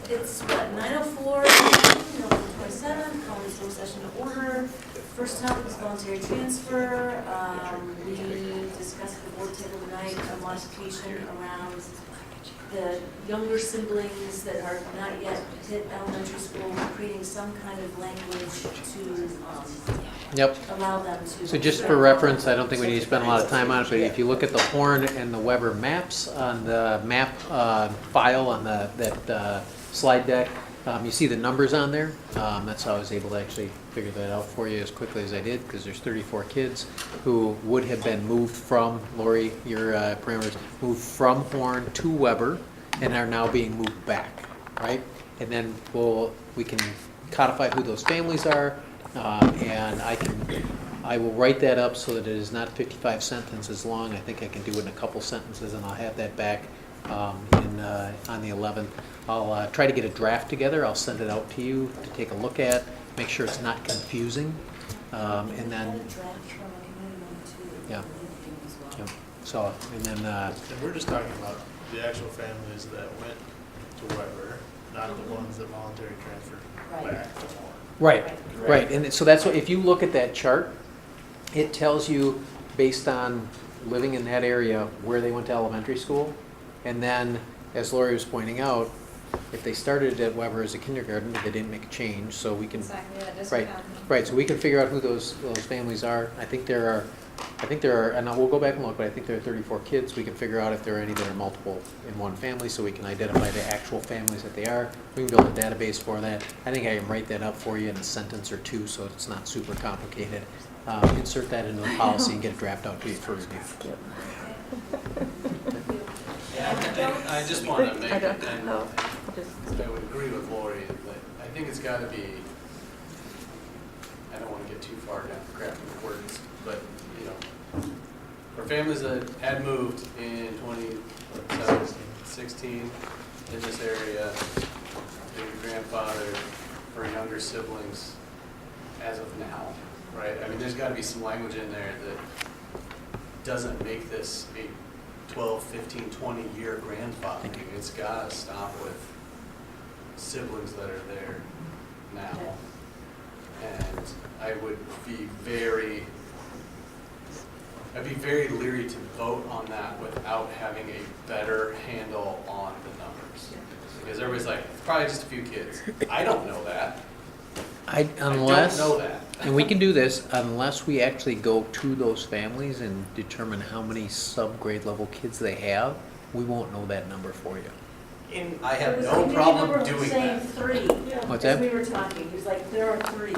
It's what, 9:04, November 27th, calling this work session to order. First topic is voluntary transfer. We discussed the board table tonight a modification around the younger siblings that are not yet hit elementary school, creating some kind of language to allow them to. So just for reference, I don't think we need to spend a lot of time on it, but if you look at the Horn and the Weber maps on the map file on that slide deck, you see the numbers on there. That's how I was able to actually figure that out for you as quickly as I did, because there's 34 kids who would have been moved from, Lori, your parameters, moved from Horn to Weber and are now being moved back, right? And then we can codify who those families are, and I will write that up so that it is not 55 sentences long. I think I can do it in a couple sentences, and I'll have that back on the 11th. I'll try to get a draft together. I'll send it out to you to take a look at, make sure it's not confusing, and then yeah. So and then and we're just talking about the actual families that went to Weber, not the ones that voluntarily transferred back to Horn. Right. And so that's what, if you look at that chart, it tells you based on living in that area where they went to elementary school, and then as Lori was pointing out, if they started at Weber as a kindergarten, they didn't make a change, so we can right. So we can figure out who those families are. I think there are, and we'll go back and look, but I think there are 34 kids. We can figure out if there are any that are multiple in one family, so we can identify the actual families that they are. We can build a database for that. I think I can write that up for you in a sentence or two, so it's not super complicated. Insert that into the policy and get a draft out to you for review. Yep. Yeah, I just want to make it, and I would agree with Lori, but I think it's got to be, I don't want to get too far down crafting the words, but, you know, for families that had moved in 2016 in this area, their grandfather for younger siblings as of now, right? I mean, there's got to be some language in there that doesn't make this a 12, 15, 20-year grandfathering. It's got to stop with siblings that are there now. And I'd be very leery to vote on that without having a better handle on the numbers. Because everybody's like, it's probably just a few kids. I don't know that. I don't know that. And we can do this unless we actually go to those families and determine how many sub-grade level kids they have. We won't know that number for you. And I have no problem doing saying that. 3. Yeah. What's that? We were talking. He was like, there are 3.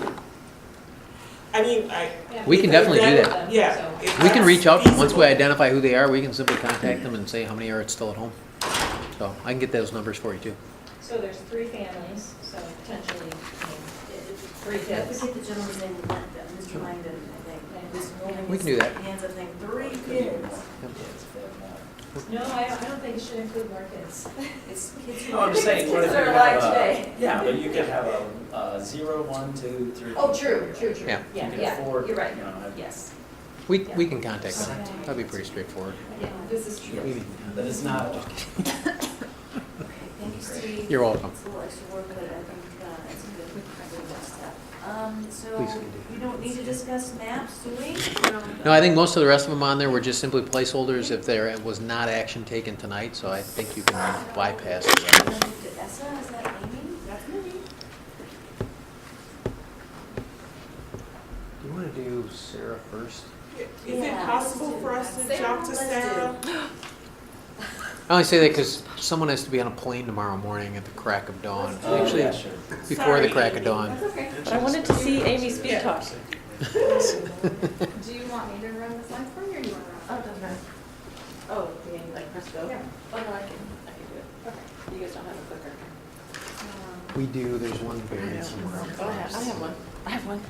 I mean, we can definitely do that. Yeah. We can reach out once we identify who they are. We can simply contact them and say how many are still at home. So I can get those numbers for you too. So there's 3 families, so potentially 3 I kids. forget the gentleman's name, Mr. Langdon, I think. Was holding We can do that. his hands up saying 3 kids. No, I don't think it should include more kids. It's kids who No, I'm just saying, what if kids you are alive have today. yeah, but you could have a 0, 1, 2, 3. Oh, true. Yeah. You can Yeah, afford, you're right. you know, have- Yes. We can contact them. That'd be pretty straightforward. Yeah, this is true. But it's not. Okay, thank you, Steve. You're welcome. It's a little extra work, but I think it's a good step. So Please continue. we don't need to discuss maps, do we? No, I think most of the rest of them on there were just simply placeholders if there was not action taken tonight, so I think you can bypass it. And then move to Essa, is that Amy? That's me. Do you want to do Sarah first? Is it possible for us to jump to Sarah? I only say that because someone has to be on a plane tomorrow morning at the crack of dawn. Actually, yeah, sure. before the Sorry, crack of Amy. dawn. That's okay. But I wanted to see Amy speed talk. Do you want me to run the slide for you, or do you want to run? Oh, doesn't matter. Oh, you mean like press go? Yeah. Oh, no, I can do it. Okay. You guys don't have a clicker. We do, there's one buried somewhere. Oh, I have one. I have one.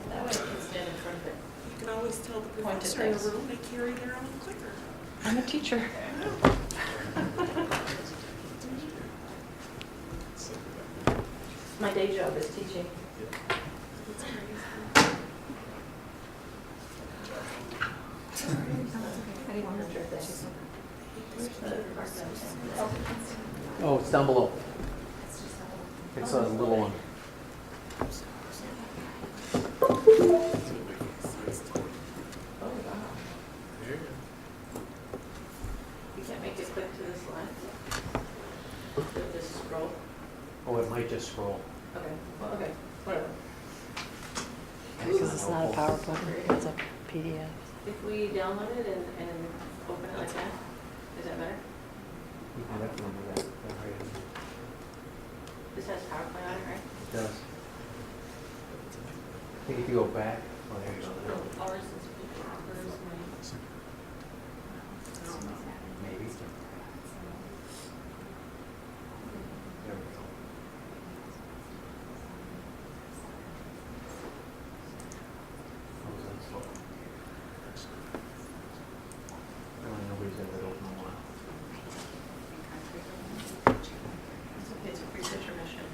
That way you can stand in front of it. You can always tell the Pointed professor in the things. room they carry their own clicker. I'm a teacher. My day job is teaching. Oh, it's down below. It's a little one. Oh, wow. Here you go. You can't make it click to this line? It'll just scroll? Oh, it might just scroll. Okay, well, okay, whatever. Because it's not a PowerPoint, it's a PDF. If we download it and open it like that, is that better? You can definitely do that. Yeah, right. This has PowerPoint on it, right? It does. I think if you go back, oh, there you go. Ours is, Maybe. There we go. Oh, is that slow? Really, nobody's ever opened one. it's okay, it's a research mission.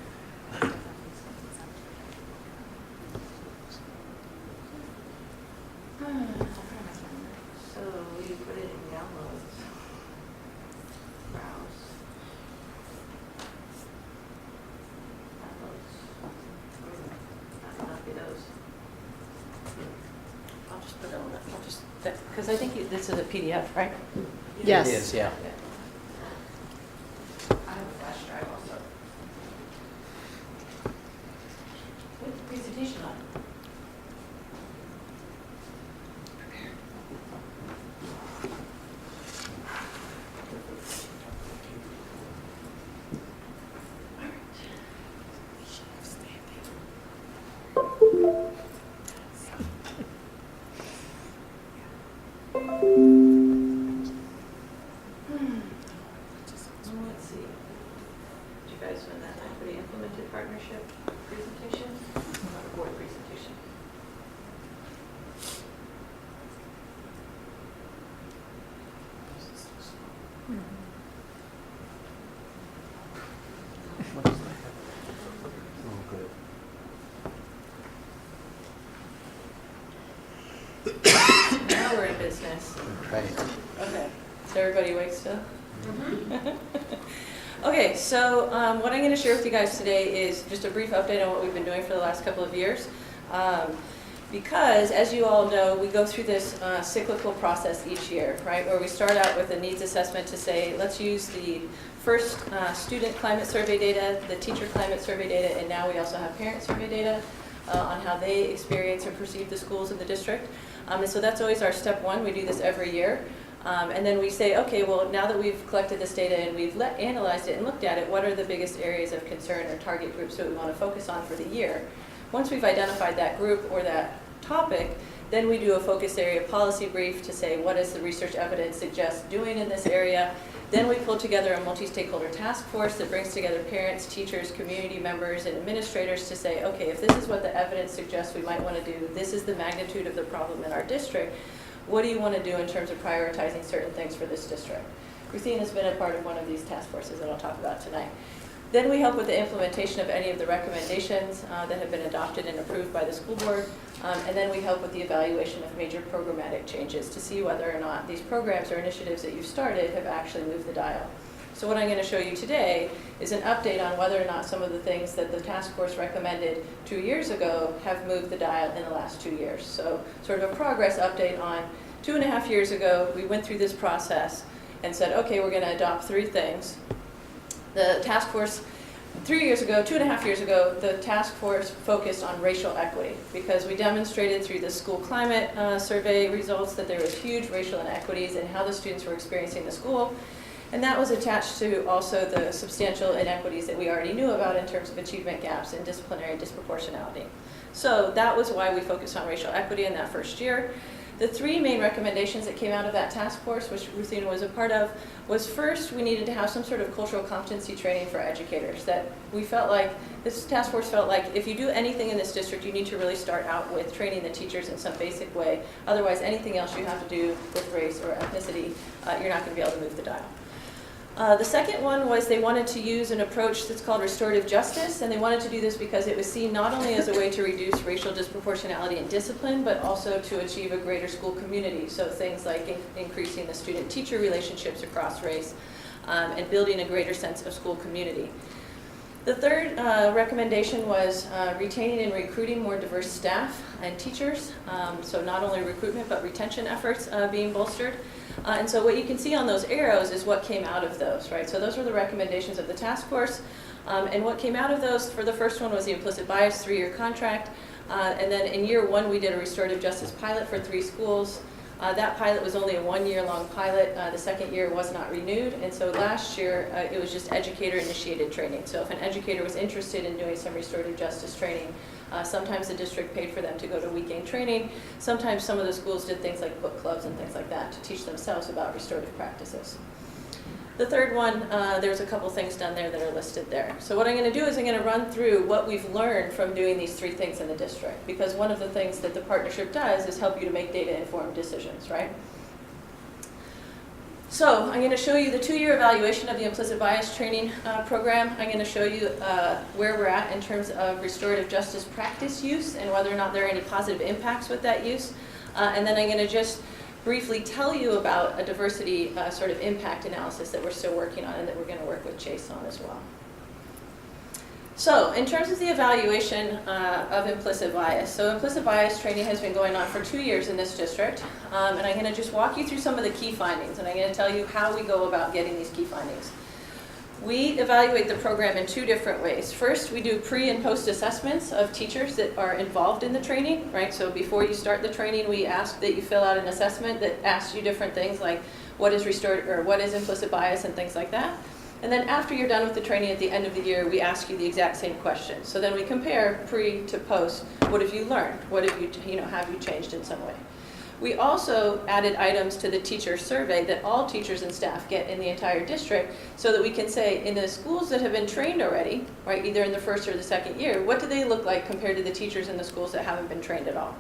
So we put it in downloads. Browse. Downloads. Not be those. I'll just put it on that, I'll just, because I think this is a PDF, right? It is, yeah. I have a flash drive also. What's the presentation on? Let's see. Did you guys win that equity implemented partnership presentation? Or a board presentation? What is that? Oh, good. Now we're in business. Right. Okay, so everybody awake still? Okay, so what I'm going to share with you guys today is just a brief update on what we've been doing for the last couple of years. Because, as you all know, we go through this cyclical process each year, right? Where we start out with a needs assessment to say, let's use the first student climate survey data, the teacher climate survey data, and now we also have parent survey data on how they experience or perceive the schools in the district. And so that's always our step one. We do this every year. And then we say, okay, well, now that we've collected this data and we've analyzed it and looked at it, what are the biggest areas of concern or target groups that we want to focus on for the year? Once we've identified that group or that topic, then we do a focus area policy brief to say, what does the research evidence suggest doing in this area? Then we pull together a multi-stakeholder task force that brings together parents, teachers, community members, and administrators to say, okay, if this is what the evidence suggests we might want to do, this is the magnitude of the problem in our district, what do you want to do in terms of prioritizing certain things for this district? Ruthine has been a part of one of these task forces that I'll talk about tonight. Then we help with the implementation of any of the recommendations that have been adopted and approved by the school board. And then we help with the evaluation of major programmatic changes to see whether or not these programs or initiatives that you've started have actually moved the dial. So what I'm going to show you today is an update on whether or not some of the things that the task force recommended 2 years ago have moved the dial in the last 2 years. So sort of a progress update on 2.5 years ago, we went through this process and said, okay, we're going to adopt 3 things. The task force, 3 years ago, 2.5 years ago, the task force focused on racial equity because we demonstrated through the school climate survey results that there was huge racial inequities in how the students were experiencing the school. And that was attached to also the substantial inequities that we already knew about in terms of achievement gaps and disciplinary disproportionality. So that was why we focused on racial equity in that first year. The 3 main recommendations that came out of that task force, which Ruthina was a part of, was first we needed to have some sort of cultural competency training for educators. That we felt like, this task force felt like if you do anything in this district, you need to really start out with training the teachers in some basic way. Otherwise, anything else you have to do with race or ethnicity, you're not going to be able to move the dial. The second one was they wanted to use an approach that's called restorative justice, and they wanted to do this because it was seen not only as a way to reduce racial disproportionality in discipline, but also to achieve a greater school community. So things like increasing the student-teacher relationships across race and building a greater sense of school community. The third recommendation was retaining and recruiting more diverse staff and teachers. So not only recruitment, but retention efforts being bolstered. And so what you can see on those arrows is what came out of those, right? So those were the recommendations of the task force. And what came out of those, for the first one was the implicit bias 3-year contract. And then in year 1, we did a restorative justice pilot for 3 schools. That pilot was only a 1-year-long pilot. The second year was not renewed. And so last year, it was just educator-initiated training. So if an educator was interested in doing some restorative justice training, sometimes the district paid for them to go to weekend training. Sometimes some of the schools did things like book clubs and things like that to teach themselves about restorative practices. The third one, there's a couple things done there that are listed there. So what I'm going to do is I'm going to run through what we've learned from doing these 3 things in the district, because one of the things that the partnership does is help you to make data-informed decisions, right? So I'm going to show you the 2-year evaluation of the implicit bias training program. I'm going to show you where we're at in terms of restorative justice practice use and whether or not there are any positive impacts with that use. And then I'm going to just briefly tell you about a diversity sort of impact analysis that we're still working on and that we're going to work with Chase on as well. So in terms of the evaluation of implicit bias, so implicit bias training has been going on for 2 years in this district, and I'm going to just walk you through some of the key findings, and I'm going to tell you how we go about getting these key findings. We evaluate the program in 2 different ways. First, we do pre- and post-assessments of teachers that are involved in the training, right? So before you start the training, we ask that you fill out an assessment that asks you different things like what is implicit bias and things like that. And then after you're done with the training at the end of the year, we ask you the exact same question. So then we compare pre to post. What have you learned? What have you changed in some way? We also added items to the teacher survey that all teachers and staff get in the entire district so that we can say in the schools that have been trained already, right, either in the first or the second year, what do they look like compared to the teachers in the schools that haven't been trained at all,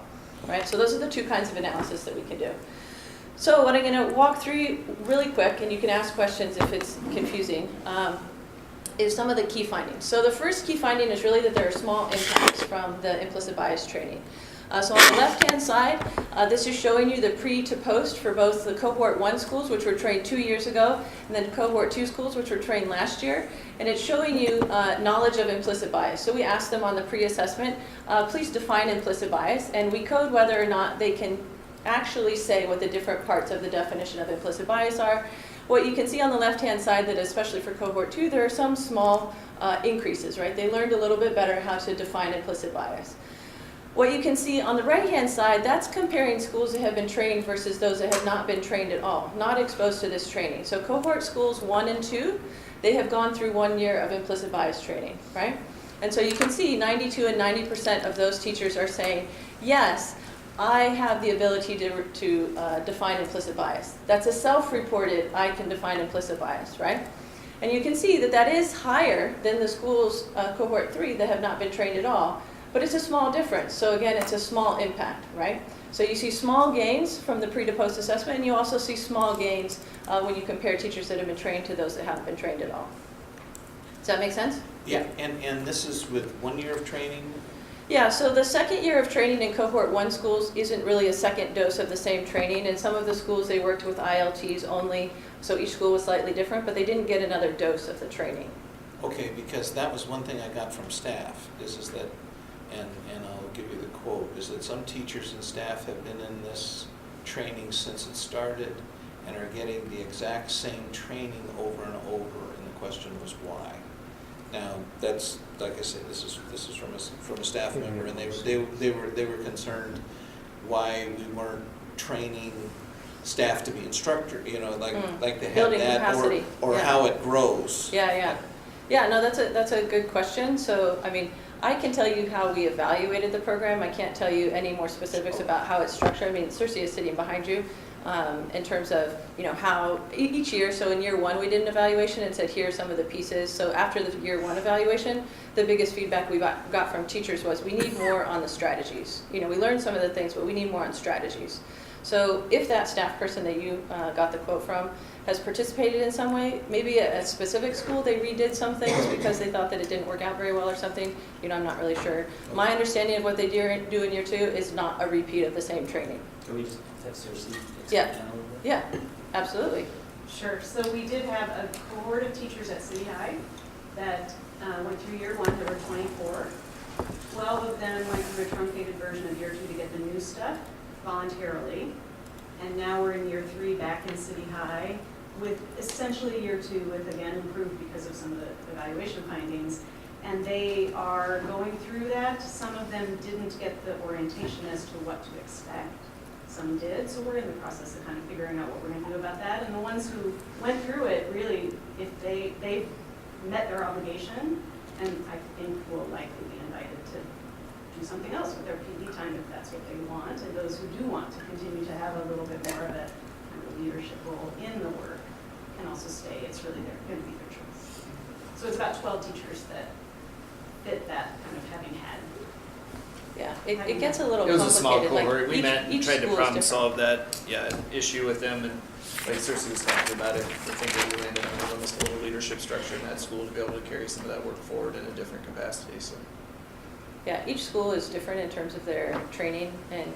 right? So those are the 2 kinds of analysis that we can do. So what I'm going to walk through really quick, and you can ask questions if it's confusing, is some of the key findings. So the first key finding is really that there are small impacts from the implicit bias training. So on the left-hand side, this is showing you the pre to post for both the cohort 1 schools, which were trained 2 years ago, and then cohort 2 schools, which were trained last year. And it's showing you knowledge of implicit bias. So we asked them on the pre-assessment, please define implicit bias, and we code whether or not they can actually say what the different parts of the definition of implicit bias are. What you can see on the left-hand side, that especially for cohort 2, there are some small increases, right? They learned a little bit better how to define implicit bias. What you can see on the right-hand side, that's comparing schools that have been trained versus those that have not been trained at all, not exposed to this training. So cohort schools 1 and 2, they have gone through 1 year of implicit bias training, right? And so you can see 92 and 90% of those teachers are saying, yes, I have the ability to define implicit bias. That's a self-reported, I can define implicit bias, right? And you can see that that is higher than the schools, cohort 3, that have not been trained at all. But it's a small difference. So again, it's a small impact, right? So you see small gains from the pre to post assessment, and you also see small gains when you compare teachers that have been trained to those that haven't been trained at all. Does that make sense? Yeah, and this is with 1 year of training? Yeah, so the second year of training in cohort 1 schools isn't really a second dose of the same training. In some of the schools, they worked with ILTs only, so each school was slightly different, but they didn't get another dose of the training. Okay, because that was one thing I got from staff, is that, and I'll give you the quote, is that some teachers and staff have been in this training since it started and are getting the exact same training over and over, and the question was why. Now, that's, like I said, this is from a staff member, and they were concerned why we weren't training staff to be instructor, like they have building that, capacity. or Yeah. how it grows. Yeah, no, that's a good question. So, I mean, I can tell you how we evaluated the program. I can't tell you any more specifics about how it's structured. I mean, Circe is sitting behind you in terms of, how each year. So in year 1, we did an evaluation and said, here are some of the pieces. So after the year 1 evaluation, the biggest feedback we got from teachers was, we need more on the strategies. We learned some of the things, but we need more on strategies. So if that staff person that you got the quote from has participated in some way. Maybe a specific school, they redid some things because they thought that it didn't work out very well or something. I'm not really sure. My understanding of what they do in year 2 is not a repeat of the same training. Can we just have Cersei Yeah. explain that a little bit? Yeah, absolutely. Sure. So we did have a cohort of teachers at City High that went through year 1. There were 24. 12 of them went through a truncated version of year 2 to get the new stuff voluntarily. And now we're in year 3 back in City High with essentially year 2 with, again, improved because of some of the evaluation findings. And they are going through that. Some of them didn't get the orientation as to what to expect. Some did, so we're in the process of kind of figuring out what we're going to do about that. And the ones who went through it, really, if they met their obligation, and I think will likely be invited to do something else with their PE time if that's what they want. And those who do want to continue to have a little bit more of a kind of leadership role in the work can also stay. It's really going to be their choice. So it's about 12 teachers that fit that kind of having had. Yeah, it gets a little It was complicated. a small cohort. Like We met and each tried to school is problem different. solve that issue with them, and like Cersei was talking about it, I think that we landed on almost a little leadership structure in that school to be able to carry some of that work forward in a different capacity. So Yeah, each school is different in terms of their training and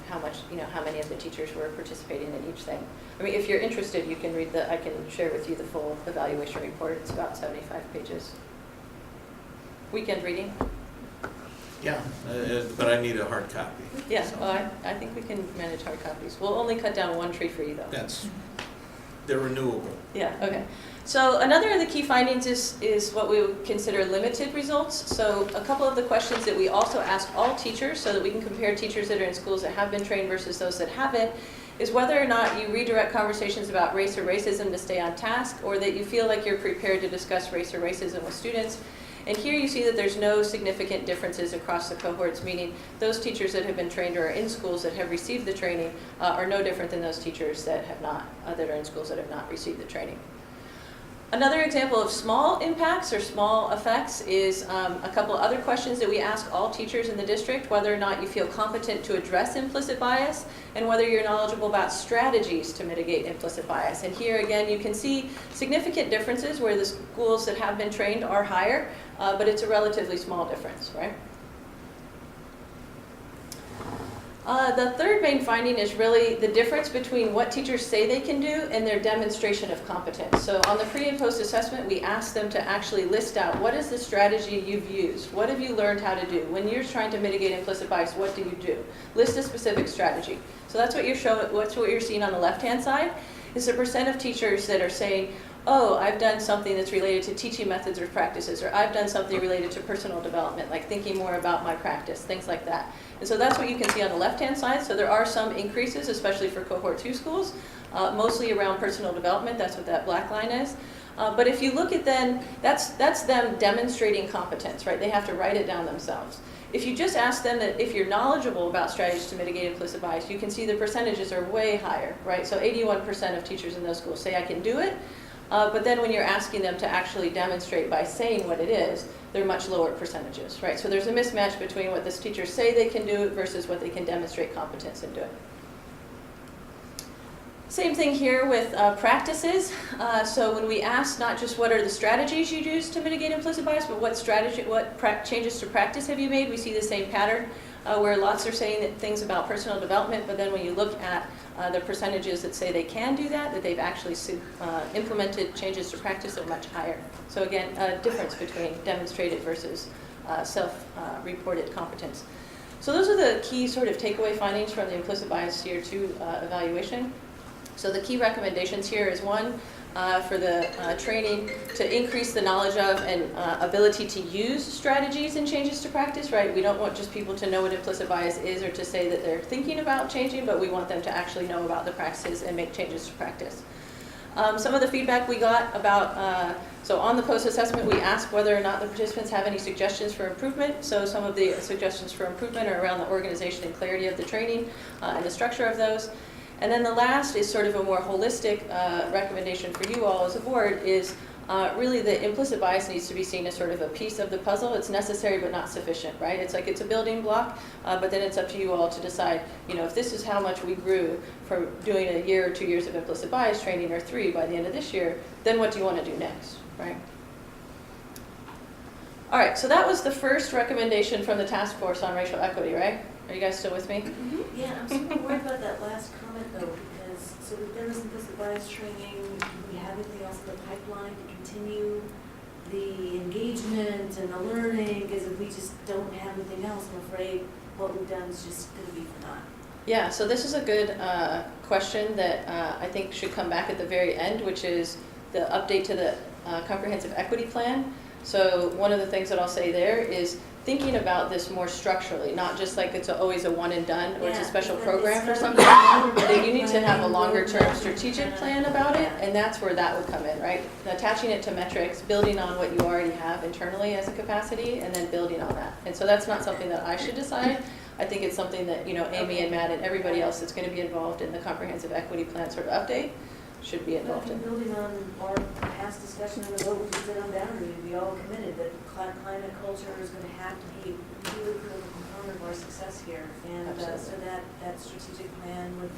how much, how many of the teachers were participating in each thing. I mean, if you're interested, you can read I can share with you the full evaluation report. It's about 75 pages. Weekend reading? Yeah, but I need a hard copy. Yeah, So well, I think we can manage hard copies. We'll only cut down one tree for you, though. they're renewable. Yeah, okay. So another of the key findings is what we would consider limited results. So a couple of the questions that we also ask all teachers so that we can compare teachers that are in schools that have been trained versus those that haven't is whether or not you redirect conversations about race or racism to stay on task, or that you feel like you're prepared to discuss race or racism with students. And here you see that there's no significant differences across the cohorts, meaning those teachers that have been trained or are in schools that have received the training are no different than those teachers that have not, that are in schools that have not received the training. Another example of small impacts or small effects is a couple other questions that we ask all teachers in the district, whether or not you feel competent to address implicit bias and whether you're knowledgeable about strategies to mitigate implicit bias. And here again, you can see significant differences where the schools that have been trained are higher, but it's a relatively small difference, right? The third main finding is really the difference between what teachers say they can do and their demonstration of competence. So on the pre and post assessment, we ask them to actually list out what is the strategy you've used? What have you learned how to do? When you're trying to mitigate implicit bias, what do you do? List a specific strategy. So that's what you're seeing on the left-hand side, is the percent of teachers that are saying, oh, I've done something that's related to teaching methods or practices, or I've done something related to personal development, like thinking more about my practice, things like that. And so that's what you can see on the left-hand side. So there are some increases, especially for cohort 2 schools, mostly around personal development. That's what that black line is. But if you look at then, that's them demonstrating competence, right? They have to write it down themselves. If you just ask them that if you're knowledgeable about strategies to mitigate implicit bias, you can see the percentages are way higher, right? So 81% of teachers in those schools say I can do it. But then when you're asking them to actually demonstrate by saying what it is, they're much lower percentages, right? So there's a mismatch between what the teachers say they can do versus what they can demonstrate competence in doing. Same thing here with practices. So when we ask not just what are the strategies you use to mitigate implicit bias, but what changes to practice have you made, we see the same pattern where lots are saying that things about personal development, but then when you look at the percentages that say they can do that they've actually implemented changes to practice are much higher. So again, a difference between demonstrated versus self-reported competence. So those are the key sort of takeaway findings from the implicit bias year 2 evaluation. So the key recommendations here is one, for the training to increase the knowledge of and ability to use strategies and changes to practice, right? We don't want just people to know what implicit bias is or to say that they're thinking about changing, but we want them to actually know about the practices and make changes to practice. Some of the feedback we got about, so on the post-assessment, we asked whether or not the participants have any suggestions for improvement. So some of the suggestions for improvement are around the organization and clarity of the training and the structure of those. And then the last is sort of a more holistic recommendation for you all as a board is really the implicit bias needs to be seen as sort of a piece of the puzzle. It's necessary but not sufficient, right? It's like it's a building block, but then it's up to you all to decide, if this is how much we grew from doing a year or 2 years of implicit bias training, or 3 by the end of this year, then what do you want to do next, right? All right, so that was the first recommendation from the task force on racial equity, right? Are you guys still with me? Yeah, I'm super worried about that last comment though, because, so we've done this implicit bias training, do we have anything else in the pipeline to continue the engagement and the learning? Because if we just don't have anything else, I'm afraid what we've done is just going to be for naught. Yeah, so this is a good question that I think should come back at the very end, which is the update to the comprehensive equity plan. So one of the things that I'll say there is thinking about this more structurally, not just like it's always a one and done, or it's a special program or something. That you need to have a longer term strategic plan about it, and that's where that would come in, right? Attaching it to metrics, building on what you already have internally as a capacity, and then building on that. And so that's not something that I should decide. I think it's something that, Amy and Matt and everybody else that's going to be involved in the comprehensive equity plan sort of update should be involved in. Building on our past discussion on the vote we just did on boundaries, we all committed that climate culture is going to have to be a really critical component of our success here. And so that strategic plan with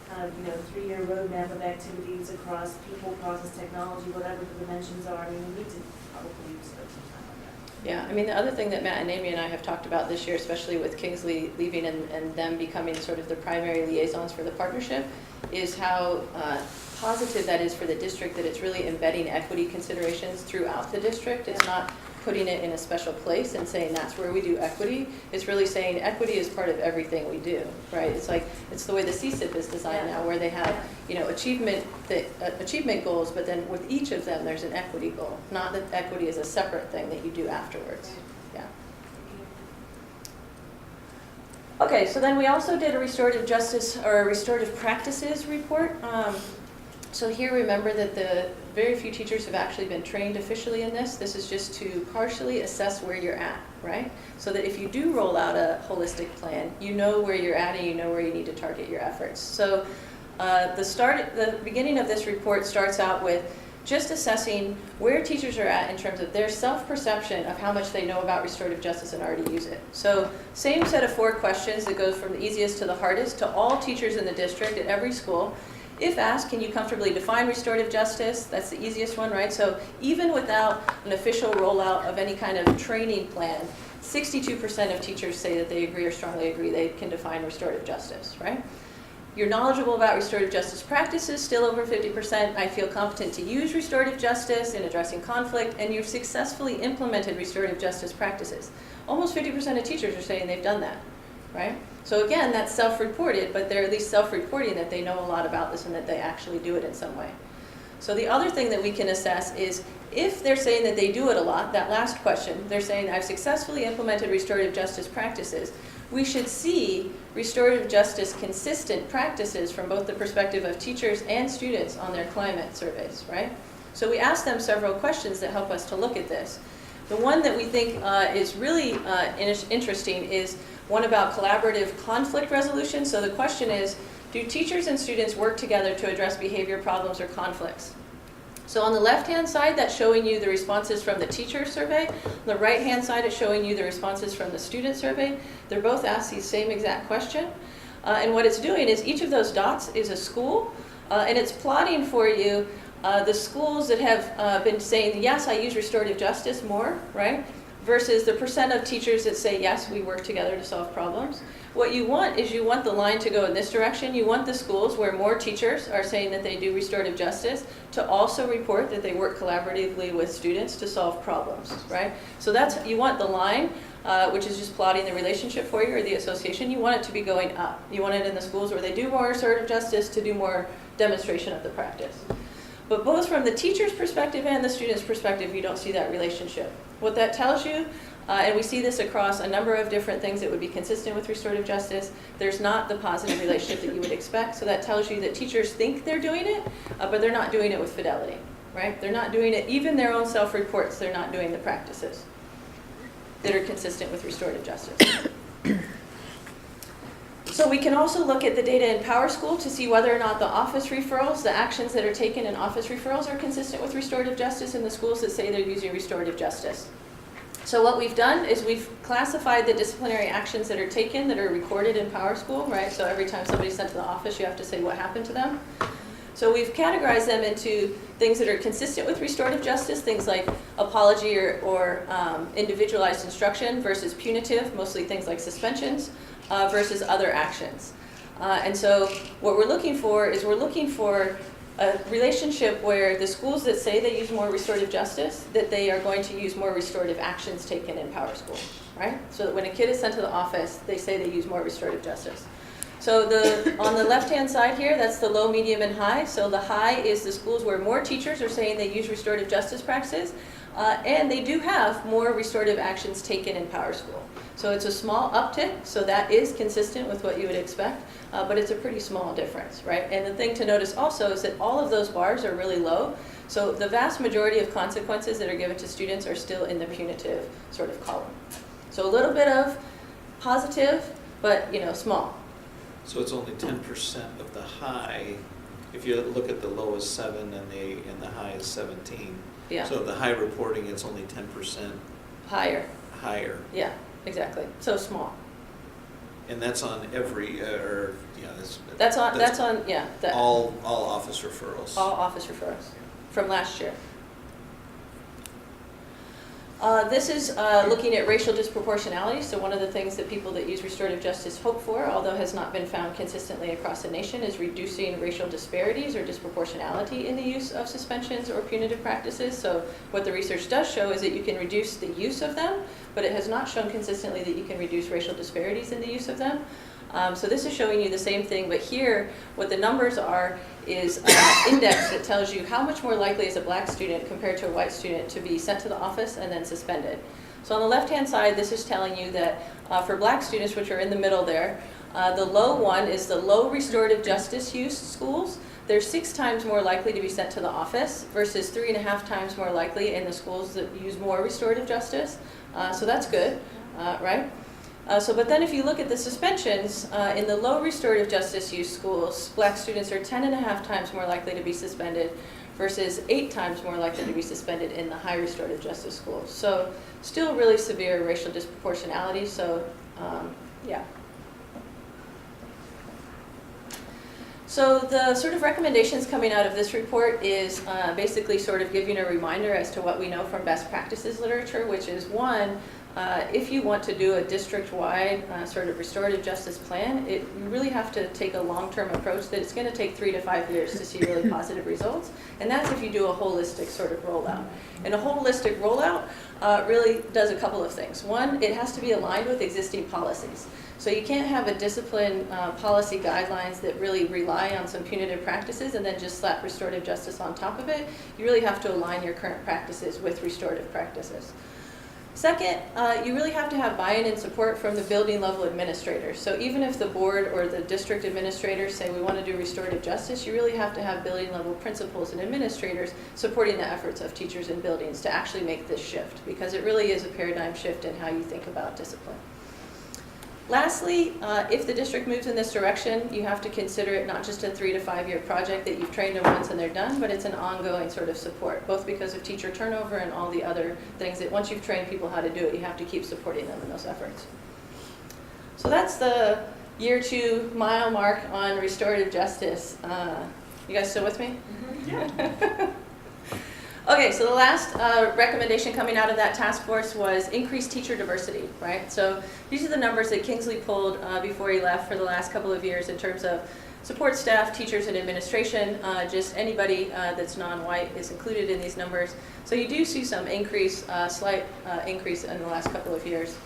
kind of, 3-year roadmap of activities across people, process, technology, whatever the dimensions are, we need to probably spend some time on that. Yeah, the other thing that Matt and Amy and I have talked about this year, especially with Kingsley leaving and them becoming sort of the primary liaisons for the partnership, is how positive that is for the district, that it's really embedding equity considerations throughout the district. It's not putting it in a special place and saying that's where we do equity. It's really saying equity is part of everything we do, right? It's like, it's the way the CSIP is designed now, where they have, achievement goals, but then with each of them there's an equity goal. Not that equity is a separate thing that you do afterwards. Yeah. Okay, so then we also did a restorative justice or restorative practices report. So here, remember that the very few teachers have actually been trained officially in this. This is just to partially assess where you're at, right? So that if you do roll out a holistic plan, you know where you're at and you know where you need to target your efforts. So the beginning of this report starts out with just assessing where teachers are at in terms of their self-perception of how much they know about restorative justice and already use it. So same set of 4 questions that goes from the easiest to the hardest to all teachers in the district at every school. If asked, can you comfortably define restorative justice? That's the easiest one, right? So even without an official rollout of any kind of training plan, 62% of teachers say that they agree or strongly agree they can define restorative justice, right? You're knowledgeable about restorative justice practices, still over 50%. I feel competent to use restorative justice in addressing conflict, and you've successfully implemented restorative justice practices. Almost 50% of teachers are saying they've done that, right? So again, that's self-reported, but they're at least self-reporting that they know a lot about this and that they actually do it in some way. So the other thing that we can assess is if they're saying that they do it a lot, that last question, they're saying I've successfully implemented restorative justice practices, we should see restorative justice consistent practices from both the perspective of teachers and students on their climate surveys, right? So we asked them several questions that help us to look at this. The one that we think is really interesting is one about collaborative conflict resolution. So the question is, do teachers and students work together to address behavior problems or conflicts? So on the left-hand side, that's showing you the responses from the teacher survey. On the right-hand side, it's showing you the responses from the student survey. They're both asked the same exact question. And what it's doing is each of those dots is a school, and it's plotting for you the schools that have been saying, yes, I use restorative justice more, right? Versus the percent of teachers that say, yes, we work together to solve problems. What you want is you want the line to go in this direction. You want the schools where more teachers are saying that they do restorative justice to also report that they work collaboratively with students to solve problems, right? So that's, you want the line, which is just plotting the relationship for you, or the association. You want it to be going up. You want it in the schools where they do more restorative justice to do more demonstration of the practice. But both from the teacher's perspective and the student's perspective, you don't see that relationship. What that tells you, and we see this across a number of different things that would be consistent with restorative justice, there's not the positive relationship that you would expect. So that tells you that teachers think they're doing it, but they're not doing it with fidelity, right? They're not doing it, even their own self-reports, they're not doing the practices that are consistent with restorative justice. So we can also look at the data in PowerSchool to see whether or not the office referrals, the actions that are taken in office referrals, are consistent with restorative justice in the schools that say they're using restorative justice. So what we've done is we've classified the disciplinary actions that are taken that are recorded in PowerSchool, right? So every time somebody's sent to the office, you have to say what happened to them. So we've categorized them into things that are consistent with restorative justice, things like apology or individualized instruction versus punitive, mostly things like suspensions, versus other actions. And so what we're looking for is we're looking for a relationship where the schools that say they use more restorative justice, that they are going to use more restorative actions taken in PowerSchool, right? So that when a kid is sent to the office, they say they use more restorative justice. So on the left-hand side here, that's the low, medium, and high. So the high is the schools where more teachers are saying they use restorative justice practices, and they do have more restorative actions taken in PowerSchool. So it's a small uptick, so that is consistent with what you would expect, but it's a pretty small difference, right? And the thing to notice also is that all of those bars are really low, so the vast majority of consequences that are given to students are still in the punitive sort of column. So a little bit of positive, but small. So it's only 10% of the high. If you look at the low is 7 and the high is 17. Yeah. So the high reporting, it's only 10% higher. Higher. Yeah, exactly. So small. And that's on every That's on all office referrals. All office referrals from last year. This is looking at racial disproportionality. So one of the things that people that use restorative justice hope for, although has not been found consistently across the nation, is reducing racial disparities or disproportionality in the use of suspensions or punitive practices. So what the research does show is that you can reduce the use of them, but it has not shown consistently that you can reduce racial disparities in the use of them. So this is showing you the same thing, but here what the numbers are is an index that tells you how much more likely is a black student compared to a white student to be sent to the office and then suspended. So on the left-hand side, this is telling you that for black students, which are in the middle there, the low one is the low restorative justice use schools. They're 6 times more likely to be sent to the office versus 3.5 times more likely in the schools that use more restorative justice. So that's good, right? But then if you look at the suspensions, in the low restorative justice use schools, black students are 10.5 times more likely to be suspended versus 8 times more likely to be suspended in the high restorative justice schools. So still really severe racial disproportionality, so yeah. So the sort of recommendations coming out of this report is basically sort of giving a reminder as to what we know from best practices literature, which is one, if you want to do a district-wide sort of restorative justice plan, you really have to take a long-term approach that it's going to take 3 to 5 years to see really positive results. And that's if you do a holistic sort of rollout. And a holistic rollout really does a couple of things. One, it has to be aligned with existing policies. So you can't have a discipline policy guidelines that really rely on some punitive practices and then just slap restorative justice on top of it. You really have to align your current practices with restorative practices. Second, you really have to have buy-in and support from the building level administrators. So even if the board or the district administrators say we want to do restorative justice, you really have to have building level principals and administrators supporting the efforts of teachers and buildings to actually make this shift, because it really is a paradigm shift in how you think about discipline. Lastly, if the district moves in this direction, you have to consider it not just a 3 to 5 year project that you've trained them once and they're done, but it's an ongoing sort of support, both because of teacher turnover and all the other things that once you've trained people how to do it, you have to keep supporting them in those efforts. So that's the year 2 mile mark on restorative justice. You guys still with me? Mm-hmm. Yeah. Okay, so the last recommendation coming out of that task force was increased teacher diversity, right? So these are the numbers that Kingsley pulled before he left for the last couple of years in terms of support staff, teachers, and administration. Just anybody that's non-white is included in these numbers. So you do see some increase, slight increase in the last couple of years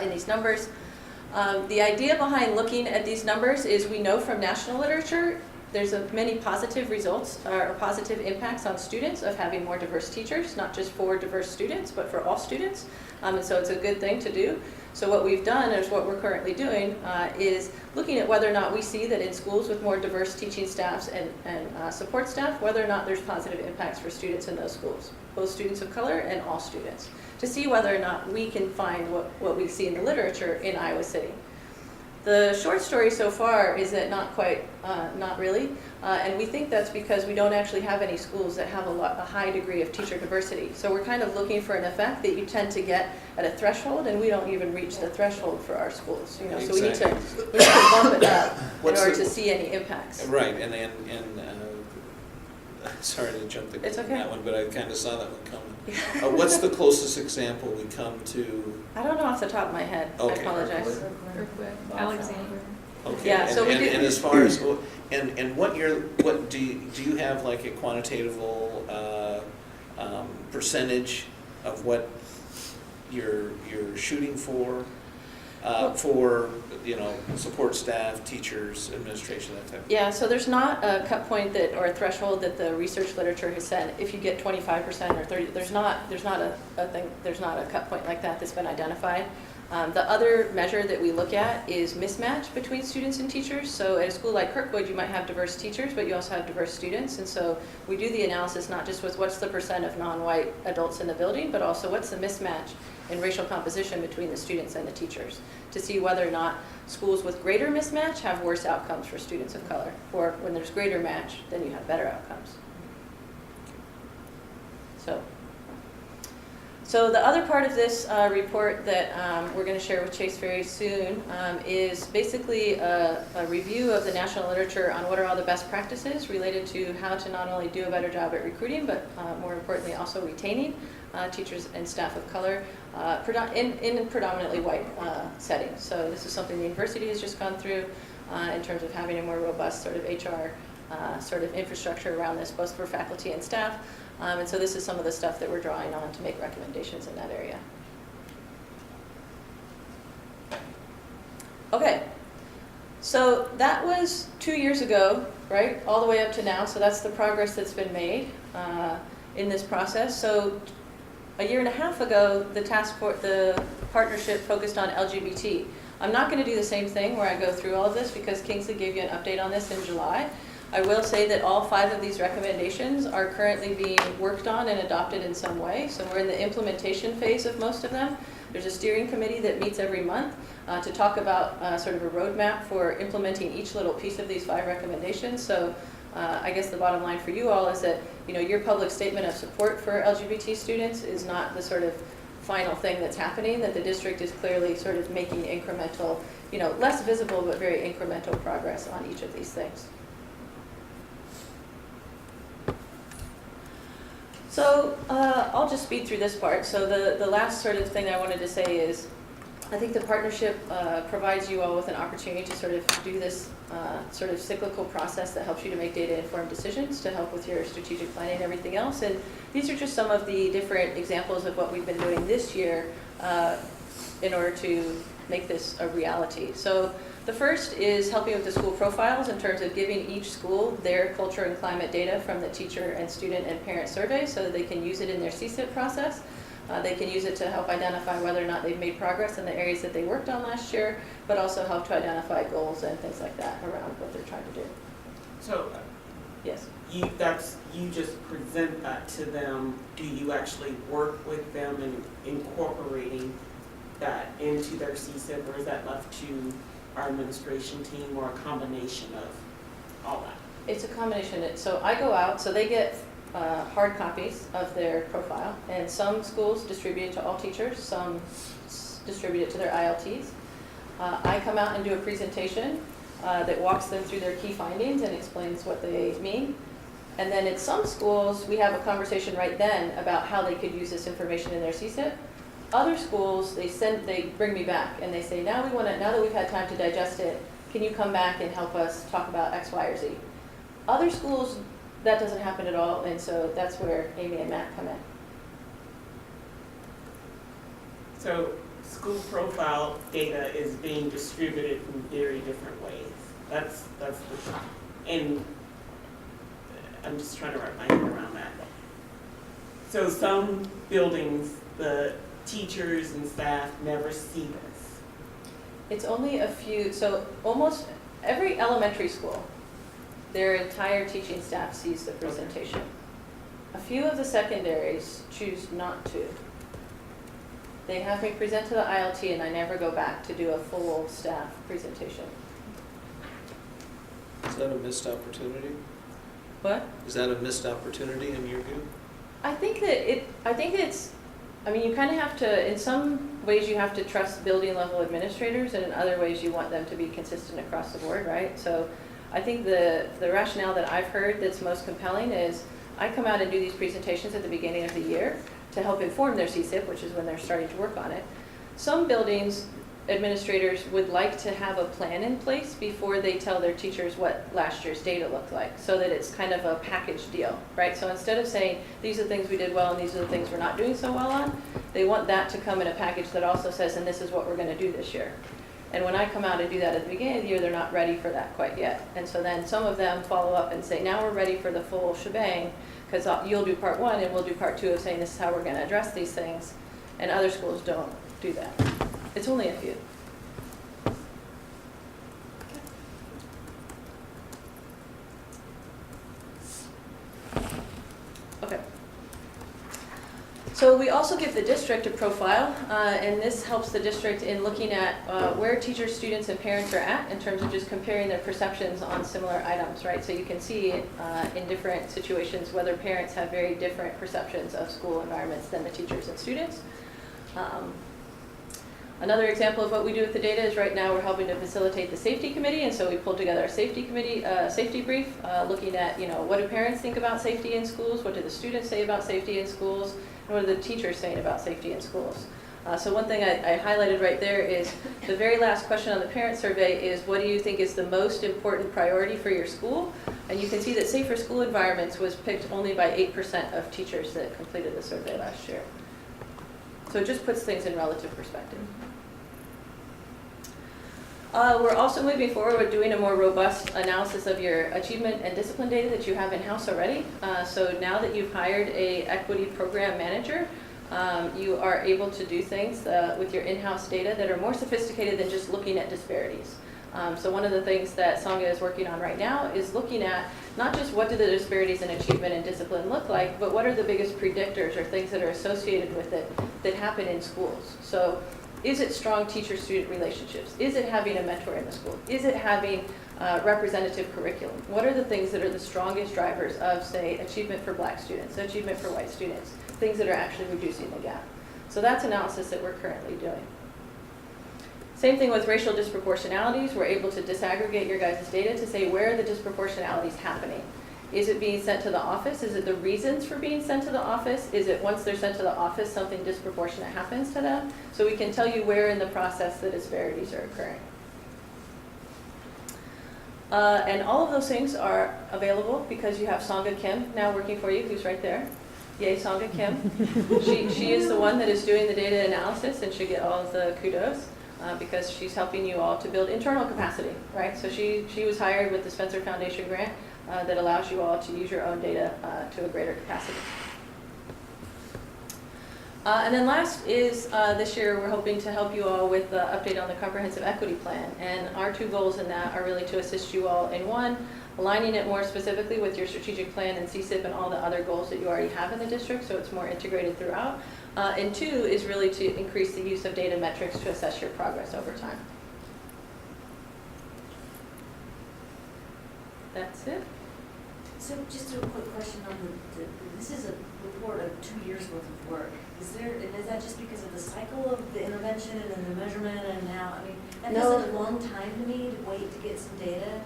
in these numbers. The idea behind looking at these numbers is we know from national literature there's many positive results or positive impacts on students of having more diverse teachers, not just for diverse students, but for all students. And so it's a good thing to do. So what we've done, is what we're currently doing, is looking at whether or not we see that in schools with more diverse teaching staffs and support staff, whether or not there's positive impacts for students in those schools, both students of color and all students, to see whether or not we can find what we see in the literature in Iowa City. The short story so far is that not quite, not really. And we think that's because we don't actually have any schools that have a high degree of teacher diversity. So we're kind of looking for an effect that you tend to get at a threshold, and we don't even reach the threshold for our schools. You know, so we need to bump it up in order to see any impacts. Right, and sorry to jump the gun It's on okay. that one, but I kind of saw that one coming. What's the closest example we come to? I don't know off the top of my head. Okay. I apologize. Alexander. Okay, Yeah, so we do- and as far as, and what do you have like a quantitative percentage of what you're shooting for, you know, support staff, teachers, administration, that type of thing? Yeah, so there's not a cut point that, or a threshold that the research literature has said, if you get 25% or 30, there's not a thing, there's not a cut point like that that's been identified. The other measure that we look at is mismatch between students and teachers. So at a school like Kirkwood, you might have diverse teachers, but you also have diverse students. And so we do the analysis not just with what's the percent of non-white adults in the building, but also what's the mismatch in racial composition between the students and the teachers, to see whether or not schools with greater mismatch have worse outcomes for students of color, or when there's greater match, then you have better outcomes. So the other part of this report that we're going to share with Chase very soon is basically a review of the national literature on what are all the best practices related to how to not only do a better job at recruiting, but more importantly also retaining teachers and staff of color in predominantly white settings. So this is something the university has just gone through in terms of having a more robust sort of HR sort of infrastructure around this, both for faculty and staff. And so this is some of the stuff that we're drawing on to make recommendations in that area. Okay, so that was 2 years ago, right? All the way up to now, so that's the progress that's been made in this process. So a year and a half ago, the partnership focused on LGBT. I'm not going to do the same thing where I go through all of this because Kingsley gave you an update on this in July. I will say that all 5 of these recommendations are currently being worked on and adopted in some way. So we're in the implementation phase of most of them. There's a steering committee that meets every month to talk about sort of a roadmap for implementing each little piece of these 5 recommendations. So I guess the bottom line for you all is that, you know, your public statement of support for LGBT students is not the sort of final thing that's happening, that the district is clearly sort of making incremental, you know, less visible but very incremental progress on each of these things. So I'll just speed through this part. So the last sort of thing I wanted to say is, I think the partnership provides you all with an opportunity to sort of do this sort of cyclical process that helps you to make data-informed decisions to help with your strategic planning and everything else. And these are just some of the different examples of what we've been doing this year in order to make this a reality. So the first is helping with the school profiles in terms of giving each school their culture and climate data from the teacher and student and parent survey so that they can use it in their CSIP process. They can use it to help identify whether or not they've made progress in the areas that they worked on last year, but also help to identify goals and things like that around what they're trying to do. So Yes. you just present that to them. Do you actually work with them in incorporating that into their CSIP, or is that left to our administration team, or a combination of all that? It's a combination. So I go out, so they get hard copies of their profile, and some schools distribute it to all teachers, some distribute it to their ILTs. I come out and do a presentation that walks them through their key findings and explains what they mean. And then in some schools, we have a conversation right then about how they could use this information in their CSIP. Other schools, they bring me back and they say, now that we've had time to digest it, can you come back and help us talk about X, Y, or Z? Other schools, that doesn't happen at all, and so that's where Amy and Matt come in. So school profile data is being distributed in very different ways. That's and I'm just trying to wrap my head around that. So some buildings, the teachers and staff never see this. It's only a few, so almost every elementary school, their entire teaching staff sees the presentation. A few of the secondaries choose not to. They have me present to the ILT and I never go back to do a full staff presentation. Is that a missed opportunity? What? Is that a missed opportunity in your view? I think it's, I mean, you kind of have to, in some ways you have to trust building level administrators, and in other ways you want them to be consistent across the board, right? So I think the rationale that I've heard that's most compelling is I come out and do these presentations at the beginning of the year to help inform their CSIP, which is when they're starting to work on it. Some buildings, administrators would like to have a plan in place before they tell their teachers what last year's data looked like, so that it's kind of a package deal, right? So instead of saying, these are the things we did well and these are the things we're not doing so well on, they want that to come in a package that also says, and this is what we're going to do this year. And when I come out and do that at the beginning of the year, they're not ready for that quite yet. And so then some of them follow up and say, now we're ready for the full shebang, because you'll do part one and we'll do part two of saying this is how we're going to address these things. And other schools don't do that. It's only a few. Okay. So we also give the district a profile, and this helps the district in looking at where teachers, students, and parents are at in terms of just comparing their perceptions on similar items, right? So you can see in different situations whether parents have very different perceptions of school environments than the teachers and students. Another example of what we do with the data is right now we're helping to facilitate the safety committee, and so we pulled together a safety committee, safety brief, looking at, you know, what do parents think about safety in schools, what do the students say about safety in schools, and what are the teachers saying about safety in schools. So one thing I highlighted right there is the very last question on the parent survey is, what do you think is the most important priority for your school? And you can see that safer school environments was picked only by 8% of teachers that completed the survey last year. So it just puts things in relative perspective. We're also moving forward with doing a more robust analysis of your achievement and discipline data that you have in-house already. So now that you've hired a equity program manager, you are able to do things with your in-house data that are more sophisticated than just looking at disparities. So one of the things that Sangha is working on right now is looking at not just what do the disparities in achievement and discipline look like, but what are the biggest predictors or things that are associated with it that happen in schools. So is it strong teacher-student relationships? Is it having a mentor in the school? Is it having representative curriculum? What are the things that are the strongest drivers of, say, achievement for black students, achievement for white students, things that are actually reducing the gap? So that's analysis that we're currently doing. Same thing with racial disproportionalities. We're able to disaggregate your guys' data to say where are the disproportionalities happening. Is it being sent to the office? Is it the reasons for being sent to the office? Is it once they're sent to the office, something disproportionate happens to them? So we can tell you where in the process the disparities are occurring. And all of those things are available because you have Sangha Kim now working for you, who's right there. Yay, Sangha Kim. She is the one that is doing the data analysis and should get all of the kudos. Because she's helping you all to build internal capacity, right? So she was hired with the Spencer Foundation grant that allows you all to use your own data to a greater capacity. And then last is this year we're hoping to help you all with the update on the comprehensive equity plan. And our two goals in that are really to assist you all in one, aligning it more specifically with your strategic plan and CSIP and all the other goals that you already have in the district, so it's more integrated throughout. And two is really to increase the use of data metrics to assess your progress over time. That's it. So just a quick question on this is a report of 2 years worth of work. Is that just because of the cycle of the intervention and the measurement and now, I mean, that feels like a long time to me to wait to get some data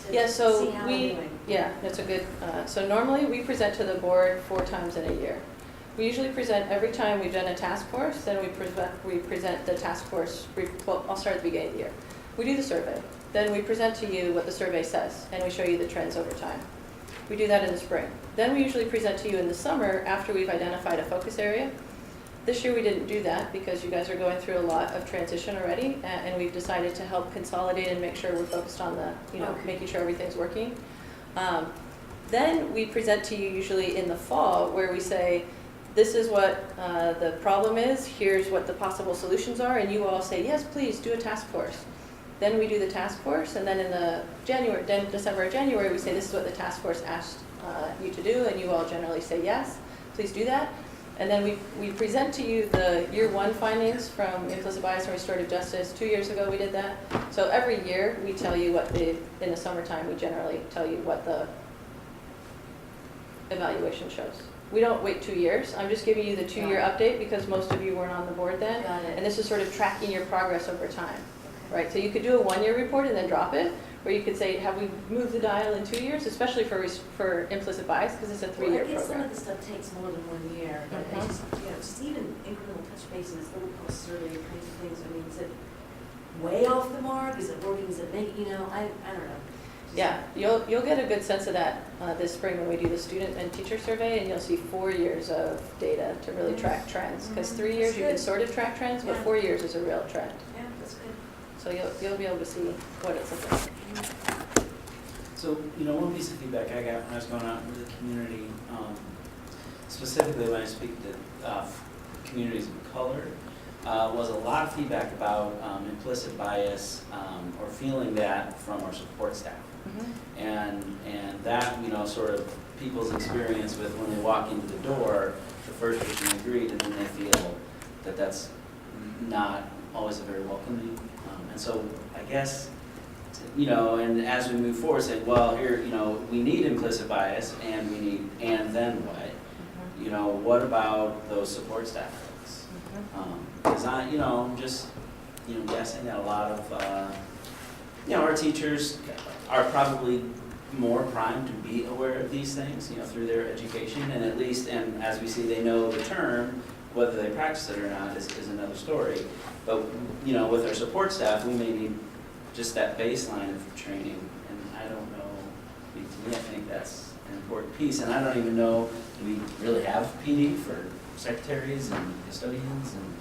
to see how we're doing. Yeah, that's a good, so normally we present to the board 4 times in a year. We usually present every time we've done a task force, then we present the task force, well, I'll start at the beginning of the year. We do the survey, then we present to you what the survey says, and we show you the trends over time. We do that in the spring. Then we usually present to you in the summer after we've identified a focus area. This year we didn't do that because you guys are going through a lot of transition already, and we've decided to help consolidate and make sure we're focused on the, making sure everything's working. Then we present to you usually in the fall where we say, this is what the problem is, here's what the possible solutions are, and you all say, yes, please do a task force. Then we do the task force, and then in the December or January, we say this is what the task force asked you to do, and you all generally say yes, please do that. And then we present to you the year one findings from Implicit Bias and Restorative Justice. 2 years ago we did that. So every year we tell you in the summertime, we generally tell you what the evaluation shows. We don't wait 2 years. I'm just giving you the 2-year update because most of you weren't on the board then. Got it. And this is sort of tracking your progress over time, right? So you could do a 1-year report and then drop it, or you could say, have we moved the dial in 2 years, especially for implicit bias, because it's a 3-year Well, I guess some program. of the stuff takes more than 1 year, but I just, just even incremental touch bases, little pulse survey kinds of things. I mean, is it way off the mark? Is it working? Is it making, I don't know. Yeah, you'll get a good sense of that this spring when we do the student and teacher survey, and you'll see 4 years of data to really track trends. Because 3 years you can sort of track trends, but 4 years is a real trend. Yeah, that's good. So you'll be able to see what it's looking like. So, one piece of feedback I got when I was going out into the community, specifically when I speak to communities of color, was a lot of feedback about implicit bias or feeling that from our support staff. And that, sort of people's experience with when they walk into the door, the first person they greet, and then they feel that that's not always a very welcoming. And so I guess, and as we move forward, say, well, here, we need implicit bias, and we need, and then what? What about those support staff folks? Because I'm just, guessing that a lot of, our teachers are probably more primed to be aware of these things, through their education, and at least, and as we see, they know the term. Whether they practice it or not is another story. But, with our support staff, we may need just that baseline of training, and I don't know, to me, I think that's an important piece, and I don't even know, do we really have PD for secretaries and custodians and?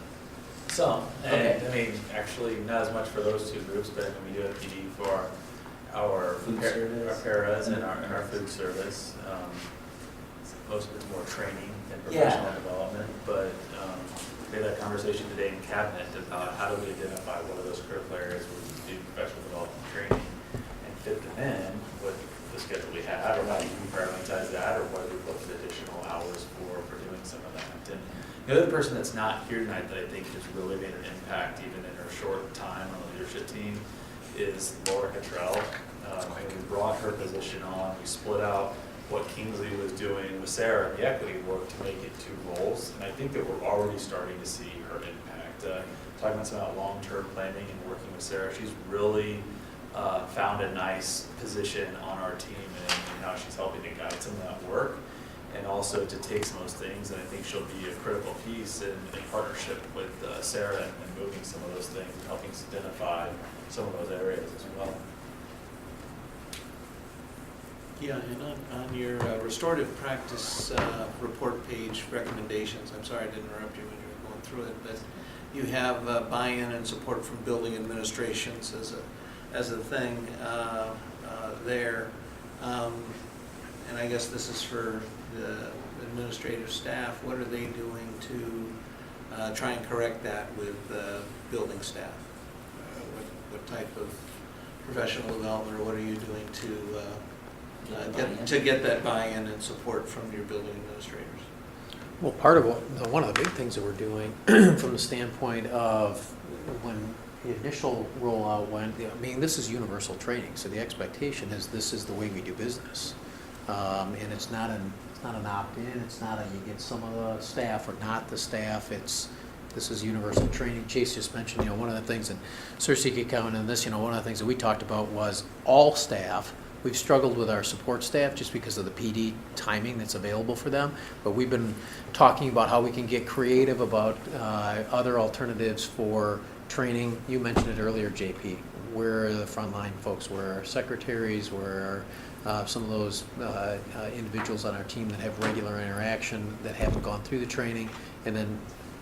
Some, and Okay. I mean, actually, not as much for those two groups, but we do have PD for our Food service. our paras and our food service. Most of it's more training and professional development, but we had that conversation today in cabinet about how do we identify what are those critical areas where we do professional development training and fit them in with the schedule we have, or how do we prioritize that, or whether we look at additional hours for doing some of that. And the other person that's not here tonight that I think has really made an impact, even in her short time on the leadership team, is Laura Cottrell. We brought her position on. We split out what Kingsley was doing with Sarah in the equity work to make it 2 roles. And I think that we're already starting to see her impact. Talking about long-term planning and working with Sarah, she's really found a nice position on our team and how she's helping to guide some of that work, and also to take some of those things. And I think she'll be a critical piece in partnership with Sarah and moving some of those things and helping us identify some of those areas as well. Yeah, and on your restorative practice report page recommendations, I'm sorry I didn't interrupt you when you were going through it, but you have buy-in and support from building administrations as a thing there. And I guess this is for the administrative staff. What are they doing to try and correct that with building staff? What type of professional development, or what are you doing to get that buy-in and support from your building administrators? Well, one of the big things that we're doing from the standpoint of when the initial rollout went, this is universal training, so the expectation is this is the way we do business. And it's not an opt-in, it's not you get some of the staff or not the staff, this is universal training. Chase just mentioned, one of the things, and Cersei could comment on this, one of the things that we talked about was all staff. We've struggled with our support staff just because of the PD timing that's available for them, but we've been talking about how we can get creative about other alternatives for training. You mentioned it earlier, JP. Where are the frontline folks? Where are our secretaries? Where are some of those individuals on our team that have regular interaction that haven't gone through the training? And then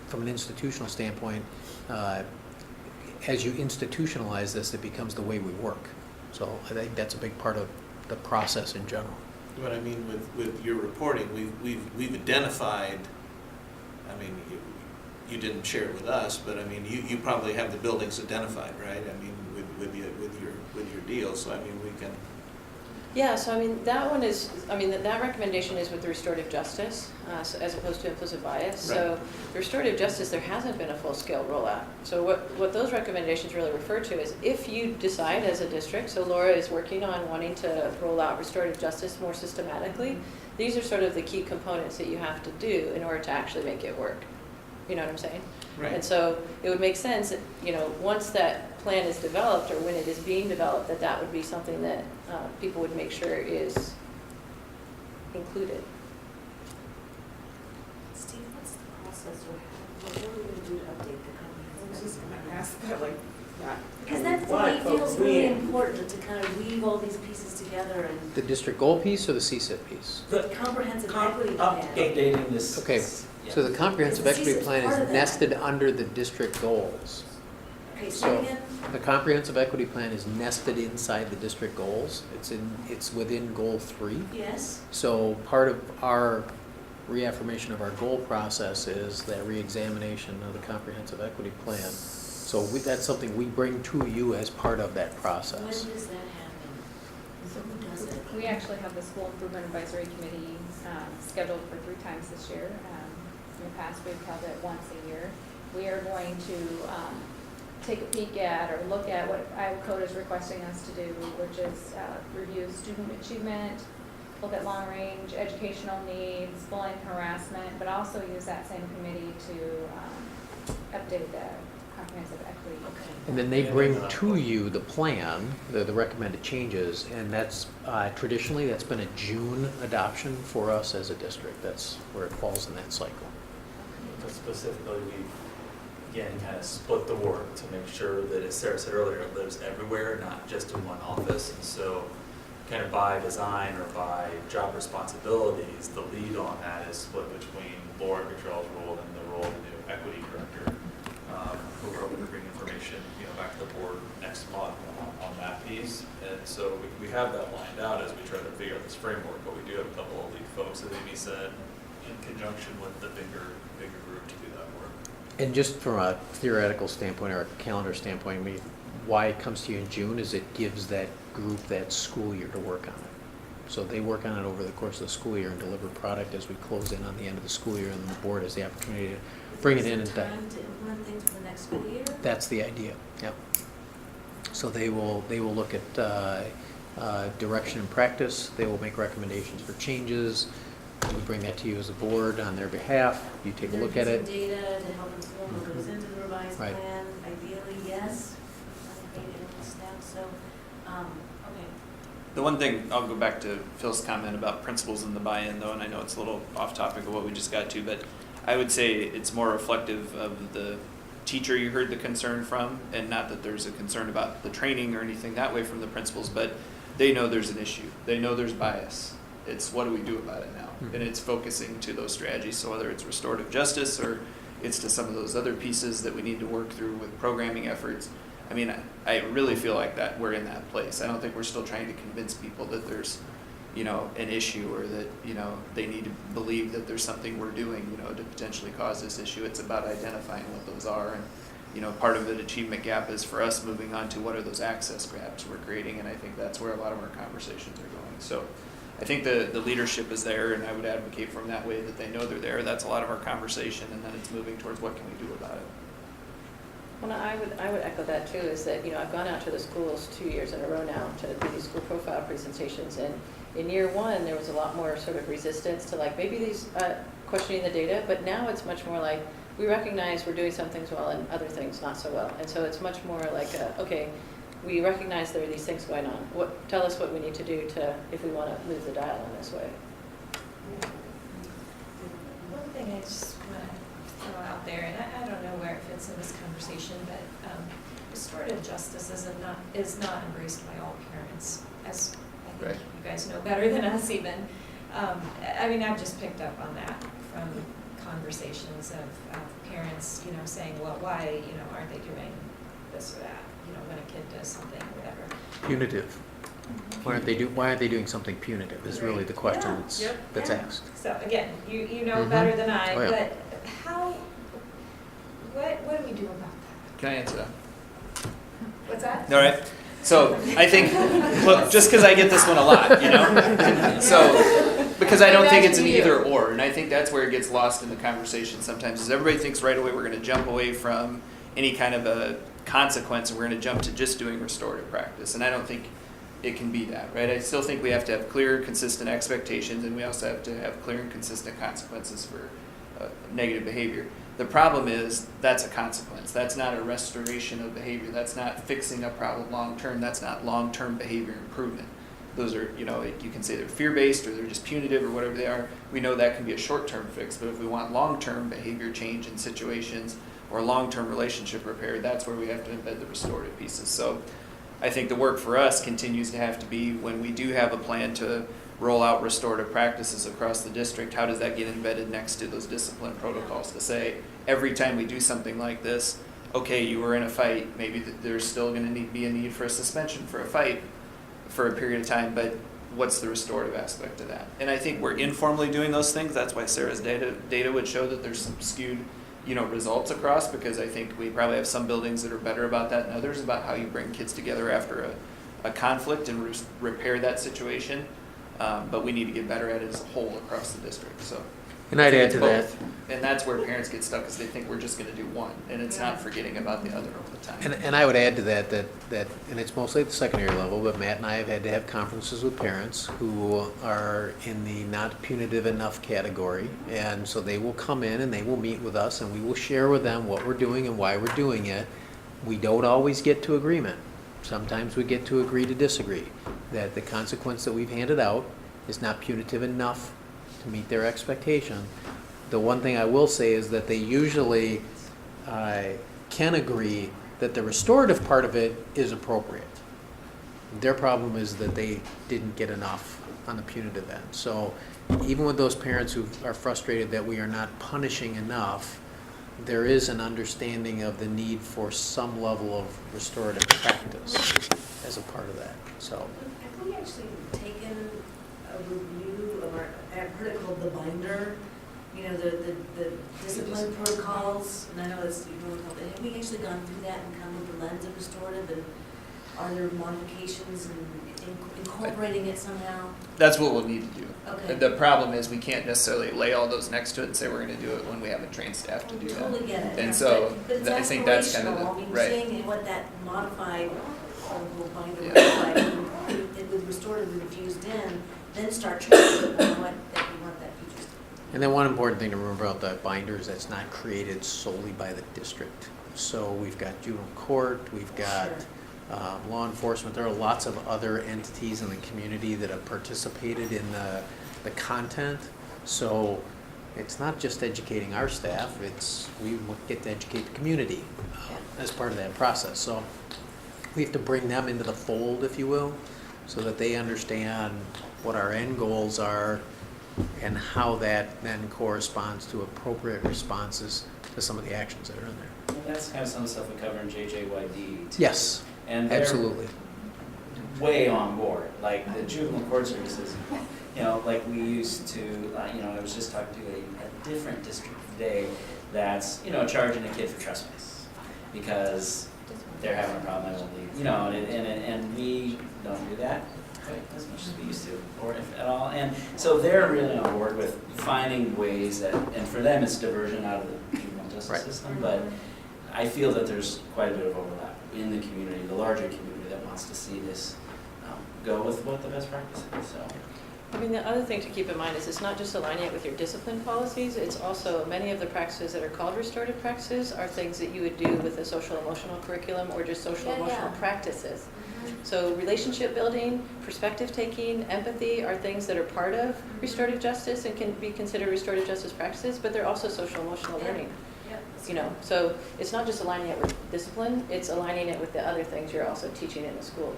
from an institutional standpoint, as you institutionalize this, it becomes the way we work. So I think that's a big part of the process in general. What I mean with your reporting, we've identified. You didn't share it with us, but you probably have the buildings identified, right? With your deal. So we can Yeah, so I mean, that one is, I mean, that recommendation is with the restorative justice, as opposed to implicit bias. So the restorative justice, there hasn't been a full-scale rollout. So what those recommendations really refer to is if you decide as a district, so Laura is working on wanting to roll out restorative justice more systematically, these are sort of the key components that you have to do in order to actually make it work. You know what I'm saying? Right. And so it would make sense that, you know, once that plan is developed or when it is being developed, that would be something that people would make sure is included. Steve, what's the process or what are we going to do to update the I was just comprehensive? gonna ask that, like, not. Because that to me feels really important to kind of weave all these pieces together and The district goal piece or the CSIP piece? the comprehensive equity plan. Updating this. Okay, so the comprehensive Is the equity CSIP plan part of is that? nested under the district goals. Okay, say So again. the comprehensive equity plan is nested inside the district goals. It's within goal 3. Yes. So part of our reaffirmation of our goal process is that reexamination of the comprehensive equity plan. So that's something we bring to you as part of that When process. does that happen? So who does it? We actually have the School Improvement Advisory Committee scheduled for 3 times this year. In the past, we've held it once a year. We are going to take a peek at or look at what Iowa Code is requesting us to do, which is review student achievement, look at long-range educational needs, bullying, harassment, but also use that same committee to update the comprehensive equity. Okay. And then they bring to you the plan, the recommended changes, and that's traditionally, that's been a June adoption for us as a district. That's where it falls in that cycle. So specifically, we, again, kind of split the work to make sure that, as Sarah said earlier, it lives everywhere, not just in one office. And so kind of by design or by job responsibilities, the lead on that is split between Laura Cottrell's role and the role of the new equity director. Who we're hoping to bring information, back to the board next month on that piece. And so we have that lined out as we try to figure out this framework, but we do have a couple of lead folks that Amy said in conjunction with the bigger group to do that work. And just from a theoretical standpoint or a calendar standpoint, why it comes to you in June is it gives that group that school year to work on it. So they work on it over the course of the school year and deliver product as we close in on the end of the school year, and the board has the opportunity to bring it in and Time to implement things for the next school year? that's the idea. Yep. So they will look at direction and practice. They will make recommendations for changes. We bring that to you as a board on their behalf. You take a look at it. They're using data to help inform what goes into the revised Right. plan, ideally, yes. I think it was staff, so, okay. The one thing, I'll go back to Phil's comment about principals and the buy-in though, and I know it's a little off topic of what we just got to, but I would say it's more reflective of the teacher you heard the concern from, and not that there's a concern about the training or anything that way from the principals, but they know there's an issue. They know there's bias. It's what do we do about it now? And it's focusing to those strategies. So whether it's restorative justice or it's to some of those other pieces that we need to work through with programming efforts. I mean, I really feel like that we're in that place. I don't think we're still trying to convince people that there's, an issue or that, they need to believe that there's something we're doing, to potentially cause this issue. It's about identifying what those are. And, part of the achievement gap is for us moving on to what are those access gaps we're creating. And I think that's where a lot of our conversations are going. So I think the leadership is there, and I would advocate from that way that they know they're there. That's a lot of our conversation, and then it's moving towards what can we do about it. Well, I would echo that too, is that, I've gone out to the schools 2 years in a row now to do these school profile presentations, and in year 1, there was a lot more sort of resistance to maybe these questioning the data, but now it's much more like, we recognize we're doing some things well and other things not so well. And so it's much more like, okay, we recognize there are these things going on. Tell us what we need to do if we want to move the dial in this way. One thing I just want to throw out there, and I don't know where it fits in this conversation, but restorative justice is not embraced by all parents, as I think you guys know better than us even. I've just picked up on that from conversations of parents, saying, well, why, aren't they doing this or that, when a kid does something or whatever. Punitive. Why aren't they doing something punitive is really the question that's asked. So again, you know better than I, Oh, yeah. but what do we do about that? Can I answer that? What's that? All right. So I think, look, just because I get this one a lot, you know? So, because I don't think it's an either or, and I think that's where it gets lost in the conversation sometimes, is everybody thinks right away we're going to jump away from any kind of a consequence and we're going to jump to just doing restorative practice. And I don't think it can be that, right? I still think we have to have clear, consistent expectations, and we also have to have clear and consistent consequences for negative behavior. The problem is that's a consequence. That's not a restoration of behavior. That's not fixing a problem long term. That's not long-term behavior improvement. Those are, you know, you can say they're fear-based or they're just punitive or whatever they are. We know that can be a short-term fix, but if we want long-term behavior change in situations or long-term relationship repair, that's where we have to embed the restorative pieces. So I think the work for us continues to have to be when we do have a plan to roll out restorative practices across the district, how does that get embedded next to those discipline protocols to say, every time we do something like this, okay, you were in a fight, maybe there's still going to be a need for a suspension for a fight for a period of time, but what's the restorative aspect of that? And I think we're informally doing those things. That's why Sarah's data would show that there's some skewed, you know, results across, because I think we probably have some buildings that are better about that than others, about how you bring kids together after a conflict and repair that situation. But we need to get better at it as a whole across the district. So, And I'd add to that. And that's where parents get stuck, is they think we're just going to do one, and it's not forgetting about the other all the time. And I would add to that, and it's mostly at the secondary level, but Matt and I have had to have conferences with parents who are in the not punitive enough category. And so they will come in and they will meet with us and we will share with them what we're doing and why we're doing it. We don't always get to agreement. Sometimes we get to agree to disagree, that the consequence that we've handed out is not punitive enough to meet their expectation. The one thing I will say is that they usually can agree that the restorative part of it is appropriate. Their problem is that they didn't get enough on the punitive end. So even with those parents who are frustrated that we are not punishing enough, there is an understanding of the need for some level of restorative practice as a part of that. So Have we actually taken a review of I've heard it called the binder, you know, the discipline protocols, and I know it's, you know, have we actually gone through that and come with the lens of restorative, and are there modifications and incorporating it somehow? That's what we'll need to do. Okay. The problem is we can't necessarily lay all those next to it and say we're going to do it when we haven't trained staff to do that. Totally get it. And so but it's I think that's kind of aspirational. I mean, right. seeing what that modified binder looks like, and with restorative infused in, then start training on what that you want that feature to be. And then one important thing to remember about the binder is that's not created solely by the district. So we've got juvenile court, we've got law enforcement. There are lots of other entities in the community that have participated in the content. So it's not just educating our staff, it's we get to educate the community as part of that process. So we have to bring them into the fold, if you will, so that they understand what our end goals are and how that then corresponds to appropriate responses to some of the actions that are in there. Well, that's kind of some of the stuff we cover in JJYD too. Yes, and they're absolutely. Way on board. Like the juvenile court services, you know, like we used to, you know, I was just talking to a different district today that's, you know, charging a kid for trespass because they're having a problem, I don't leave, you know, and we don't do that quite as much as we used to, or if at all. And so they're really on board with finding ways that, and for them it's diversion out of the juvenile justice system, but I feel that there's quite a bit of overlap in the community, the larger community that wants to see this go with what the best practice is. So. I mean, the other thing to keep in mind is it's not just aligning it with your discipline policies, it's also many of the practices that are called restorative practices are things that you would do with a social emotional curriculum or just social emotional practices. So relationship building, perspective taking, empathy are things that are part of restorative justice and can be considered restorative justice practices, but they're also social emotional learning. You know, so it's not just aligning it with discipline, it's aligning it with the other things you're also teaching in the school.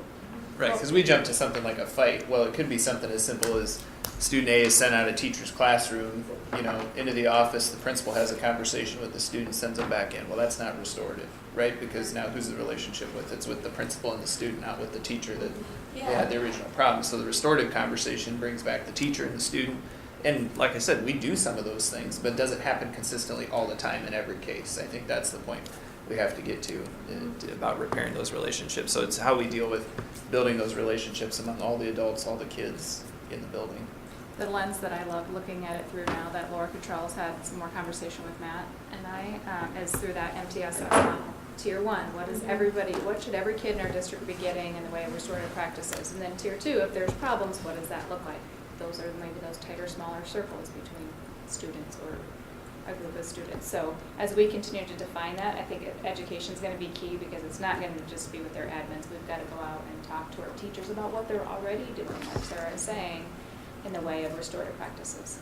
Right, because we jump to something like a fight. Well, it could be something as simple as student A is sent out of teacher's classroom, you know, into the office, the principal has a conversation with the student, sends them back in. Well, that's not restorative, right? Because now who's the relationship with? It's with the principal and the student, not with the teacher that they had the original problem. So the restorative conversation brings back the teacher and the student. And like I said, we do some of those things, but does it happen consistently all the time in every case? I think that's the point. we have to get to about repairing those relationships. So it's how we deal with building those relationships among all the adults, all the kids in the building. The lens that I love looking at it through now that Laura Cottrell's had some more conversation with Matt and I is through that MTSS model. Tier 1, what should every kid in our district be getting in the way of restorative practices? And then Tier 2, if there's problems, what does that look like? Those are maybe those tighter, smaller circles between students or a group of students. So as we continue to define that, I think education is going to be key because it's not going to just be with their admins. We've got to go out and talk to our teachers about what they're already doing, like Sarah is saying, in the way of restorative practices.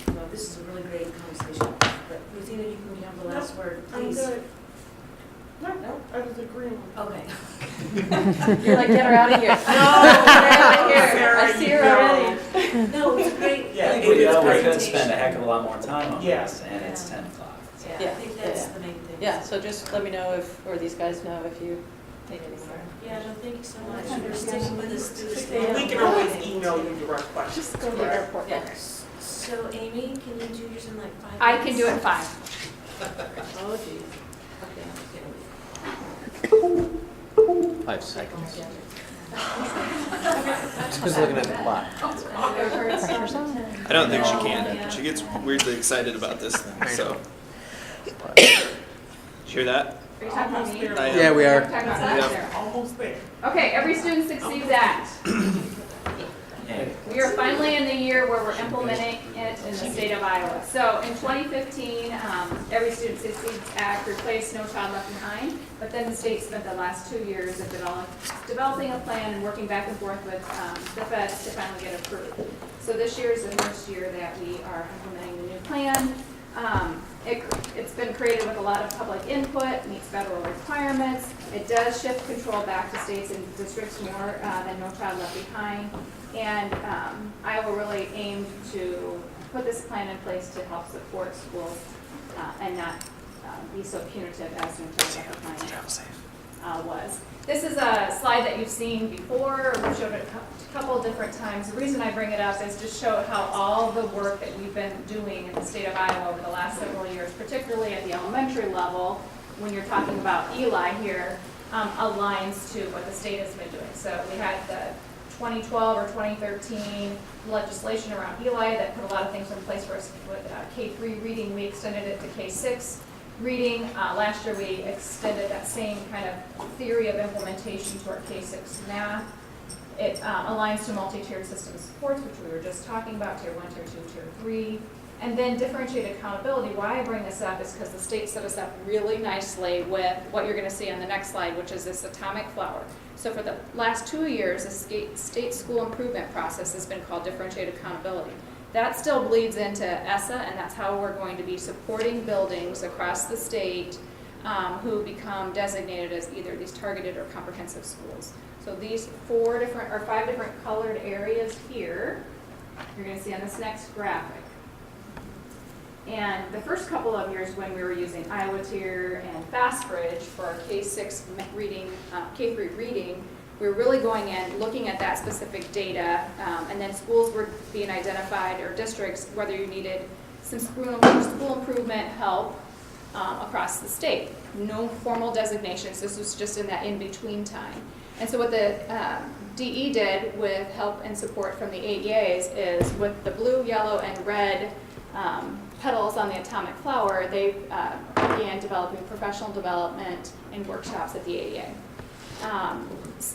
Well, this is a really great conversation, but Rosina, you can have the last word, please. I'm good. No, I was agreeing. Okay. You're like, get her out of here. Sarah, I see her already. No, it's great. Yeah, Well, you know, we're presentation. gonna spend a heck of a lot more time on Yeah. this, and it's 10 o'clock. Yeah, I think that's the main thing. Yeah, so just let me know or these guys know if you need any more. Yeah, no, thank you so much for sticking with us through this. We can always email you direct questions. Just go to the airport. Yeah. So Amy, can you do yours in like 5 minutes? I can do it in 5. Oh, geez. Okay. 5 seconds. Just looking at the clock. I don't think she can. She gets weirdly excited about this thing, so. Hear that? Are you talking about me? I am. Yeah, we are. Talking about us? Yep. Almost there. Okay, Every Student Succeeds Act. We are finally in the year where we're implementing it in the state of Iowa. So in 2015, Every Student Succeeds Act replaced No Child Left Behind, but then the state spent the last 2 years of developing a plan and working back and forth with the feds to finally get approved. So this year is the first year that we are implementing the new plan. It's been created with a lot of public input, meets federal requirements. It does shift control back to states and districts more than No Child Left Behind. And Iowa really aimed to put this plan in place to help support schools and not be so punitive as No Child Left Behind was. This is a slide that you've seen before. We've showed it a couple different times. The reason I bring it up is to show how all the work that we've been doing in the state of Iowa over the last several years, particularly at the elementary level, when you're talking about Eli here, aligns to what the state has been doing. So we had the 2012 or 2013 legislation around Eli that put a lot of things in place for us with K-3 reading. We extended it to K-6 reading. Last year we extended that same kind of theory of implementation to our K-6 math. It aligns to multi-tiered system supports, which we were just talking about, Tier 1, Tier 2, Tier 3. And then differentiated accountability. Why I bring this up is because the state set us up really nicely with what you're going to see on the next slide, which is this atomic flower. So for the last 2 years, the state school improvement process has been called differentiated accountability. That still bleeds into ESSA, and that's how we're going to be supporting buildings across the state who become designated as either these targeted or comprehensive schools. So these 5 different colored areas here, you're going to see on this next graphic. And the first couple of years when we were using Iowa Tier and FastBridge for our K-6 reading, K-3 reading, we were really going in, looking at that specific data, and then schools were being identified, or districts, whether you needed some school improvement help across the state. No formal designations, this was just in that in-between time. And so what the DE did with help and support from the AEAs is with the blue, yellow, and red petals on the atomic flower, they began developing professional development and workshops at the AEA.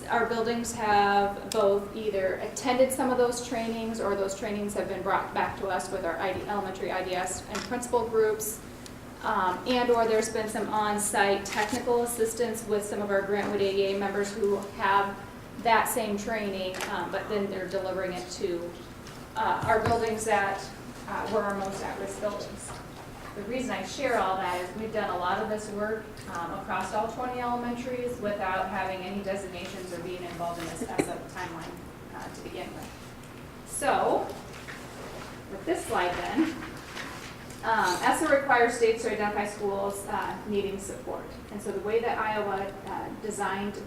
Our buildings have both either attended some of those trainings or those trainings have been brought back to us with our elementary IDS and principal groups, and or there's been some on-site technical assistance with some of our Grantwood AEA members who have that same training, but then they're delivering it to our buildings that were our most at-risk buildings. The reason I share all that is we've done a lot of this work across all 20 elementaries without having any designations or being involved in this ESSA timeline to begin with. So, with this slide then, ESSA requires states to identify schools needing support. And so the way that Iowa designed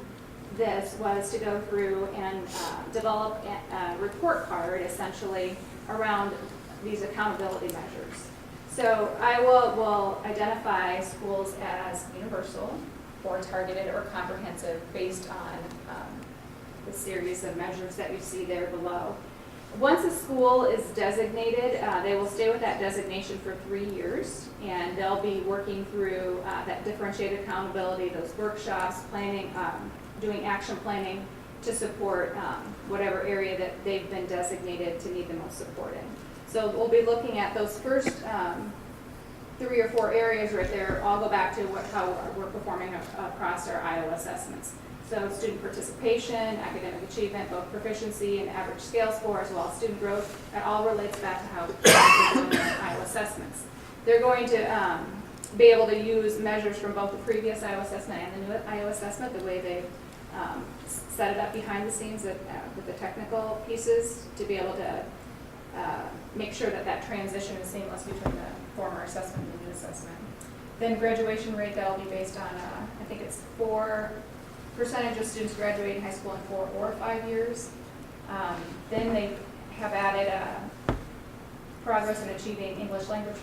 this was to go through and develop a report card essentially around these accountability measures. So Iowa will identify schools as universal or targeted or comprehensive based on the series of measures that you see there below. Once a school is designated, they will stay with that designation for 3 years, and they'll be working through that differentiated accountability, those workshops, planning, doing action planning to support whatever area that they've been designated to need the most support in. So we'll be looking at those first 3 or 4 areas right there. All go back to how we're performing across our Iowa assessments. So student participation, academic achievement, both proficiency and average scale score, as well as student growth, that all relates back to how we're doing our Iowa assessments. They're going to be able to use measures from both the previous Iowa assessment and the new Iowa assessment, the way they've set it up behind the scenes with the technical pieces, to be able to make sure that that transition is seamless between the former assessment and the new assessment. Then graduation rate, that'll be based on, I think it's 4% of students graduating high school in 4 or 5 years. Then they have added progress in achieving English language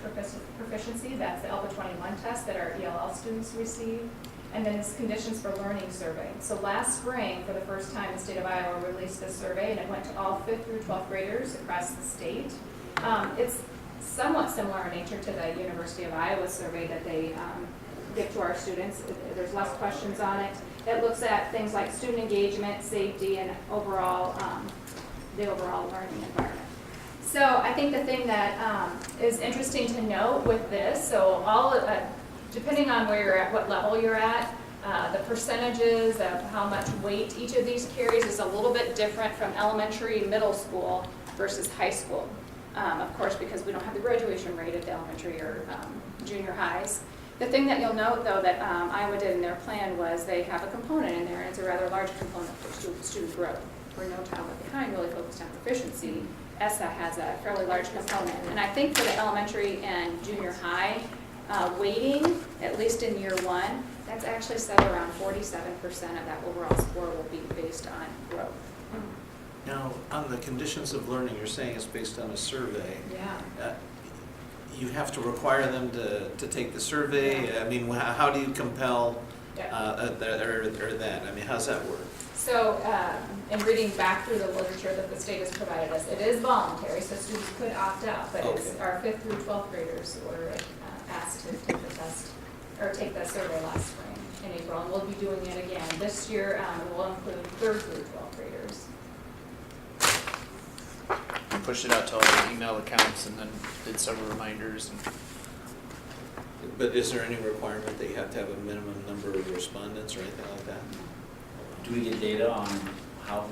proficiency. That's the ALPA 21 test that our ELL students receive. And then it's conditions for learning survey. So last spring, for the first time, the state of Iowa released this survey, and it went to all 5th through 12th graders across the state. It's somewhat similar in nature to the University of Iowa survey that they give to our students. There's less questions on it. It looks at things like student engagement, safety, and overall, the overall learning environment. So I think the thing that is interesting to note with this, so depending on where you're at, what level you're at, the percentages of how much weight each of these carries is a little bit different from elementary, middle school versus high school. Of course, because we don't have the graduation rate at the elementary or junior highs. The thing that you'll note, though, that Iowa did in their plan was they have a component in there, and it's a rather large component for student growth. Where No Child Left Behind really focused on proficiency, ESSA has a fairly large component. And I think for the elementary and junior high weighting, at least in year 1, that's actually set around 47% of that overall score will be based on growth. Now, on the conditions of learning, you're saying it's based on a survey. Yeah. You have to require them to take the survey? Yeah. I mean, how do you compel Yeah. or that? I mean, how's that work? So, in reading back through the literature that the state has provided us, it is voluntary, so students could opt out, but it's Okay. our 5th through 12th graders who were asked to take the test, or take the survey last spring in April, and we'll be doing it again. This year, we'll include 3rd through 12th graders. We pushed it out to all the email accounts and then did several reminders. But is there any requirement that you have to have a minimum number of respondents or anything like that? Do we get data on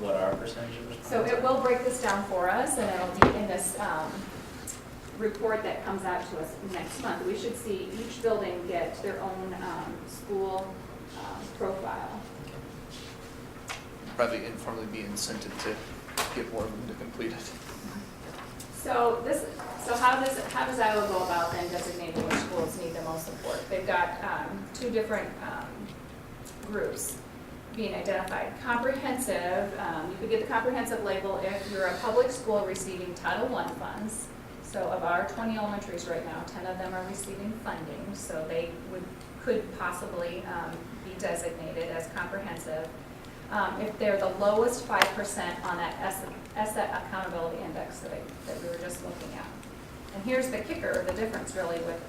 what our percentage of response? So it will break this down for us, and it'll be in this report that comes out to us next month. We should see each building get their own school profile. Probably informally be incented to get more of them to complete it. So how does Iowa go about then designating which schools need the most support? They've got 2 different groups being identified. Comprehensive, you could get the comprehensive label if you're a public school receiving Title I funds. So of our 20 elementaries right now, 10 of them are receiving funding, so they could possibly be designated as comprehensive. If they're the lowest 5% on that ESSA accountability index that we were just looking at. And here's the kicker, the difference really with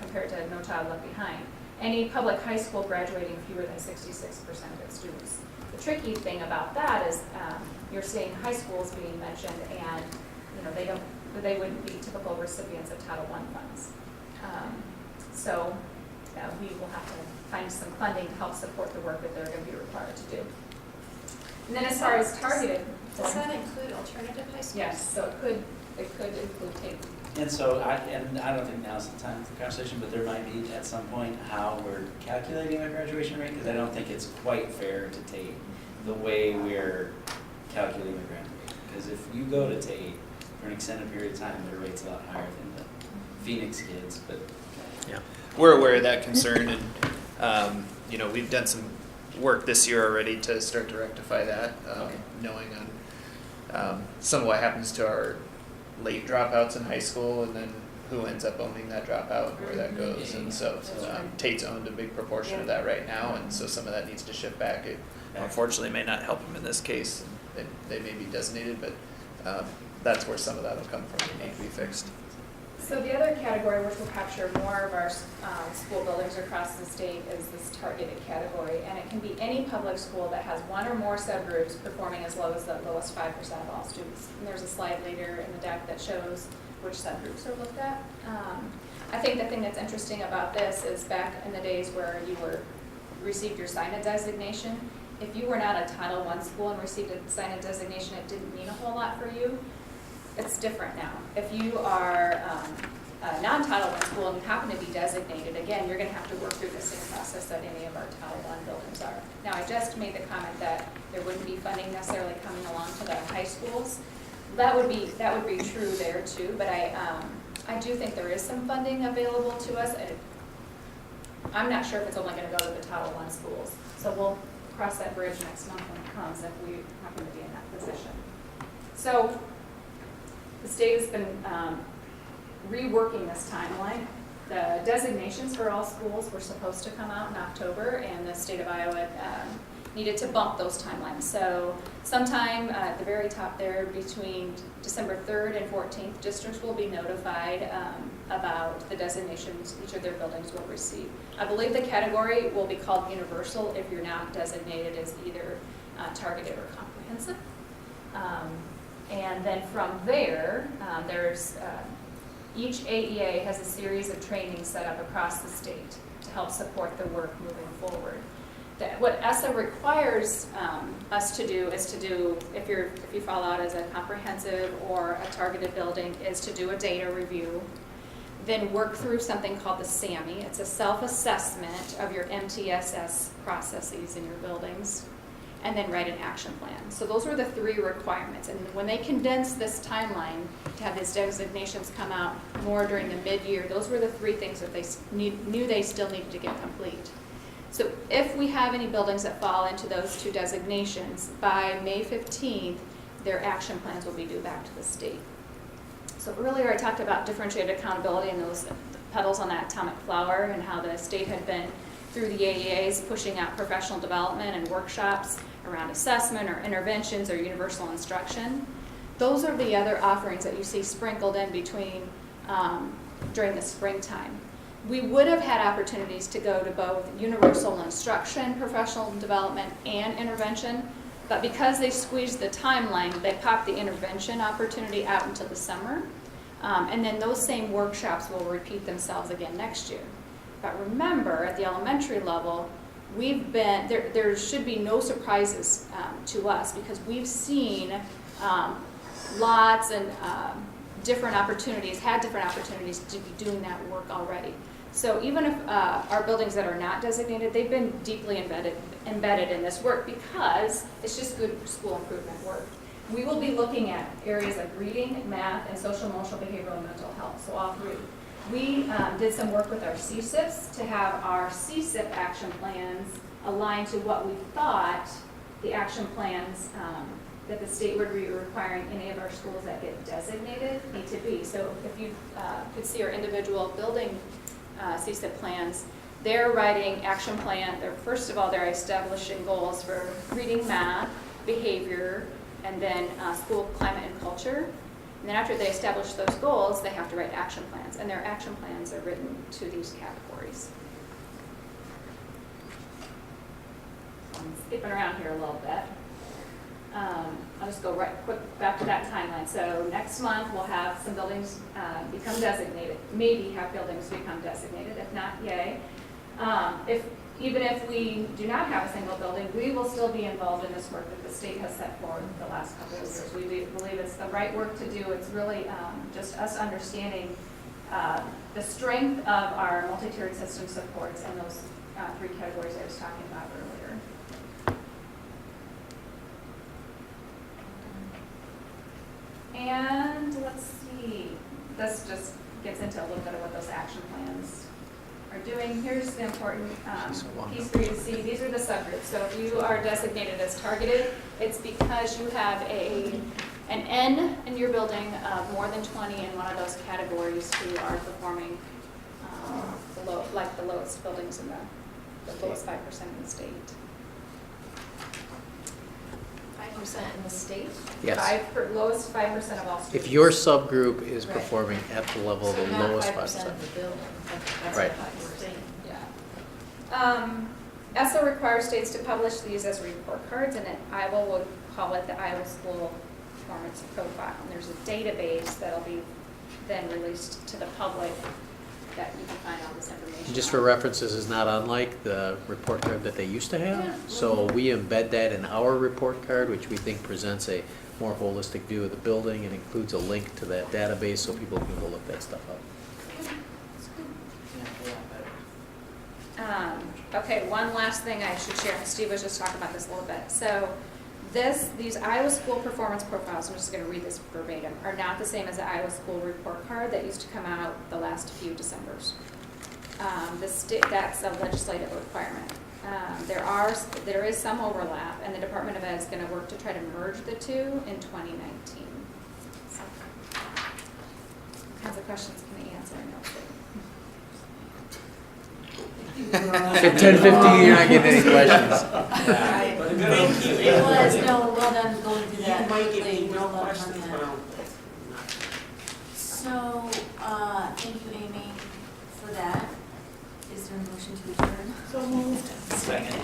compared to No Child Left Behind. Any public high school graduating fewer than 66% of its students. The tricky thing about that is you're seeing high schools being mentioned, and they wouldn't be typical recipients of Title I funds. So we will have to find some funding to help support the work that they're going to be required to do. And then as far as targeted, Does that include alternative high schools? yes, so it could include take. And so, I don't think now's the time for the conversation, but there might be at some point how we're calculating the graduation rate, because I don't think it's quite fair to Tate the way we're calculating the grant rate. Because if you go to Tate for an extended period of time, their rate's a lot higher than the Phoenix kids, but. Yeah, we're aware of that concern, and we've done some work this year already to start to rectify that, knowing on some of what happens to our late dropouts in high school, and then who ends up owning that dropout, where that goes, and so Tate's owned a big proportion of that right now, and so some of that needs to shift back. It unfortunately may not help them in this case. They may be designated, but that's where some of that will come from and need to be fixed. So the other category, which will capture more of our school buildings across the state, is this targeted category. And it can be any public school that has one or more subgroups performing as low as the lowest 5% of all students. And there's a slide later in the deck that shows which subgroups are looked at. I think the thing that's interesting about this is back in the days where you received your SINA designation, if you were not a Title I school and received a SINA designation, it didn't mean a whole lot for you. It's different now. If you are a non-Title I school and you happen to be designated, again, you're going to have to work through the same process that any of our Title I buildings are. Now, I just made the comment that there wouldn't be funding necessarily coming along to the high schools. That would be true there too, but I do think there is some funding available to us. I'm not sure if it's only going to go to the Title I schools. So we'll cross that bridge next month when it comes if we happen to be in that position. So the state has been reworking this timeline. The designations for all schools were supposed to come out in October, and the state of Iowa needed to bump those timelines. So sometime at the very top there, between December 3rd and 14th, districts will be notified about the designations each of their buildings will receive. I believe the category will be called universal if you're not designated as either targeted or comprehensive. And then from there, each AEA has a series of trainings set up across the state to help support the work moving forward. What ESSA requires us to do is to do, if you fall out as a comprehensive or a targeted building, is to do a data review, then work through something called the SAMI. It's a self-assessment of your MTSS processes in your buildings, and then write an action plan. So those were the 3 requirements. And when they condensed this timeline to have these designations come out more during the mid-year, those were the 3 things that they knew they still needed to get complete. So if we have any buildings that fall into those 2 designations, by May 15th, their action plans will be due back to the state. So earlier I talked about differentiated accountability and those petals on that atomic flower, and how the state had been, through the AEAs, pushing out professional development and workshops around assessment or interventions or universal instruction. Those are the other offerings that you see sprinkled in between during the springtime. We would have had opportunities to go to both universal instruction, professional development, and intervention, but because they squeezed the timeline, they popped the intervention opportunity out until the summer, and then those same workshops will repeat themselves again next year. But remember, at the elementary level, there should be no surprises to us, because we've seen lots and different opportunities to be doing that work already. So even if our buildings that are not designated, they've been deeply embedded in this work, because it's just good school improvement work. We will be looking at areas like reading, math, and social, emotional, behavioral, and mental health, so all 3. We did some work with our CSIPs to have our CSIP action plans aligned to what we thought the action plans that the state would be requiring any of our schools that get designated need to be. So if you could see our individual building CSIP plans, they're writing action plan. First of all, they're establishing goals for reading, math, behavior, and then school climate and culture. And then after they establish those goals, they have to write action plans, and their action plans are written to these categories. I'm skipping around here a little bit. I'll just go right quick back to that timeline. So next month, we'll have some buildings become designated, maybe have buildings become designated, if not, yay. Even if we do not have a single building, we will still be involved in this work that the state has set forward the last couple of years. We believe it's the right work to do. It's really just us understanding the strength of our multi-tiered system supports and those 3 categories I was talking about earlier. And let's see, this just gets into a little bit of what those action plans are doing. Here's the important piece for you to see. These are the subgroups. So if you are designated as targeted, it's because you have an an N in your building of more than 20 in one of those categories who are performing like the lowest buildings in the lowest 5% in the state. 5% in the state? Yes. Lowest 5% of all students. If your subgroup is Right. performing at the level of the lowest 5%. So not 5% of the building, that's Right. what I thought you were saying. Yeah. ESSA requires states to publish these as report cards, and Iowa would call it the Iowa School Performance Profile. And there's a database that'll be then released to the public that you can find all this information. Just on. for reference, this is not unlike the report card that they used to have. Yeah. So we embed that in our report card, which we think presents a more holistic view of the building and includes a link to that database so people can go look that stuff up. Okay, one last thing I should share, and Steve was just talking about this a little bit. So these Iowa School Performance Profiles, I'm just going to read this verbatim, are not the same as the Iowa School Report Card that used to come out the last few Decembers. That's a legislative requirement. There is some overlap, and the Department of Ed is going to work to try to merge the two in 2019. So, what kinds of questions can I answer? I know. At 10:50, you're not getting any questions. Thank you, It Amy. was, no, well done going through that. You might get quickly. email Well done on questions, that. but I don't. So, thank you, Amy, for that. Is there a motion to adjourn? So moved. Second.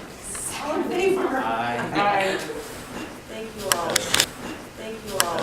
All in favor? Aye. Thank you all. Thank you all.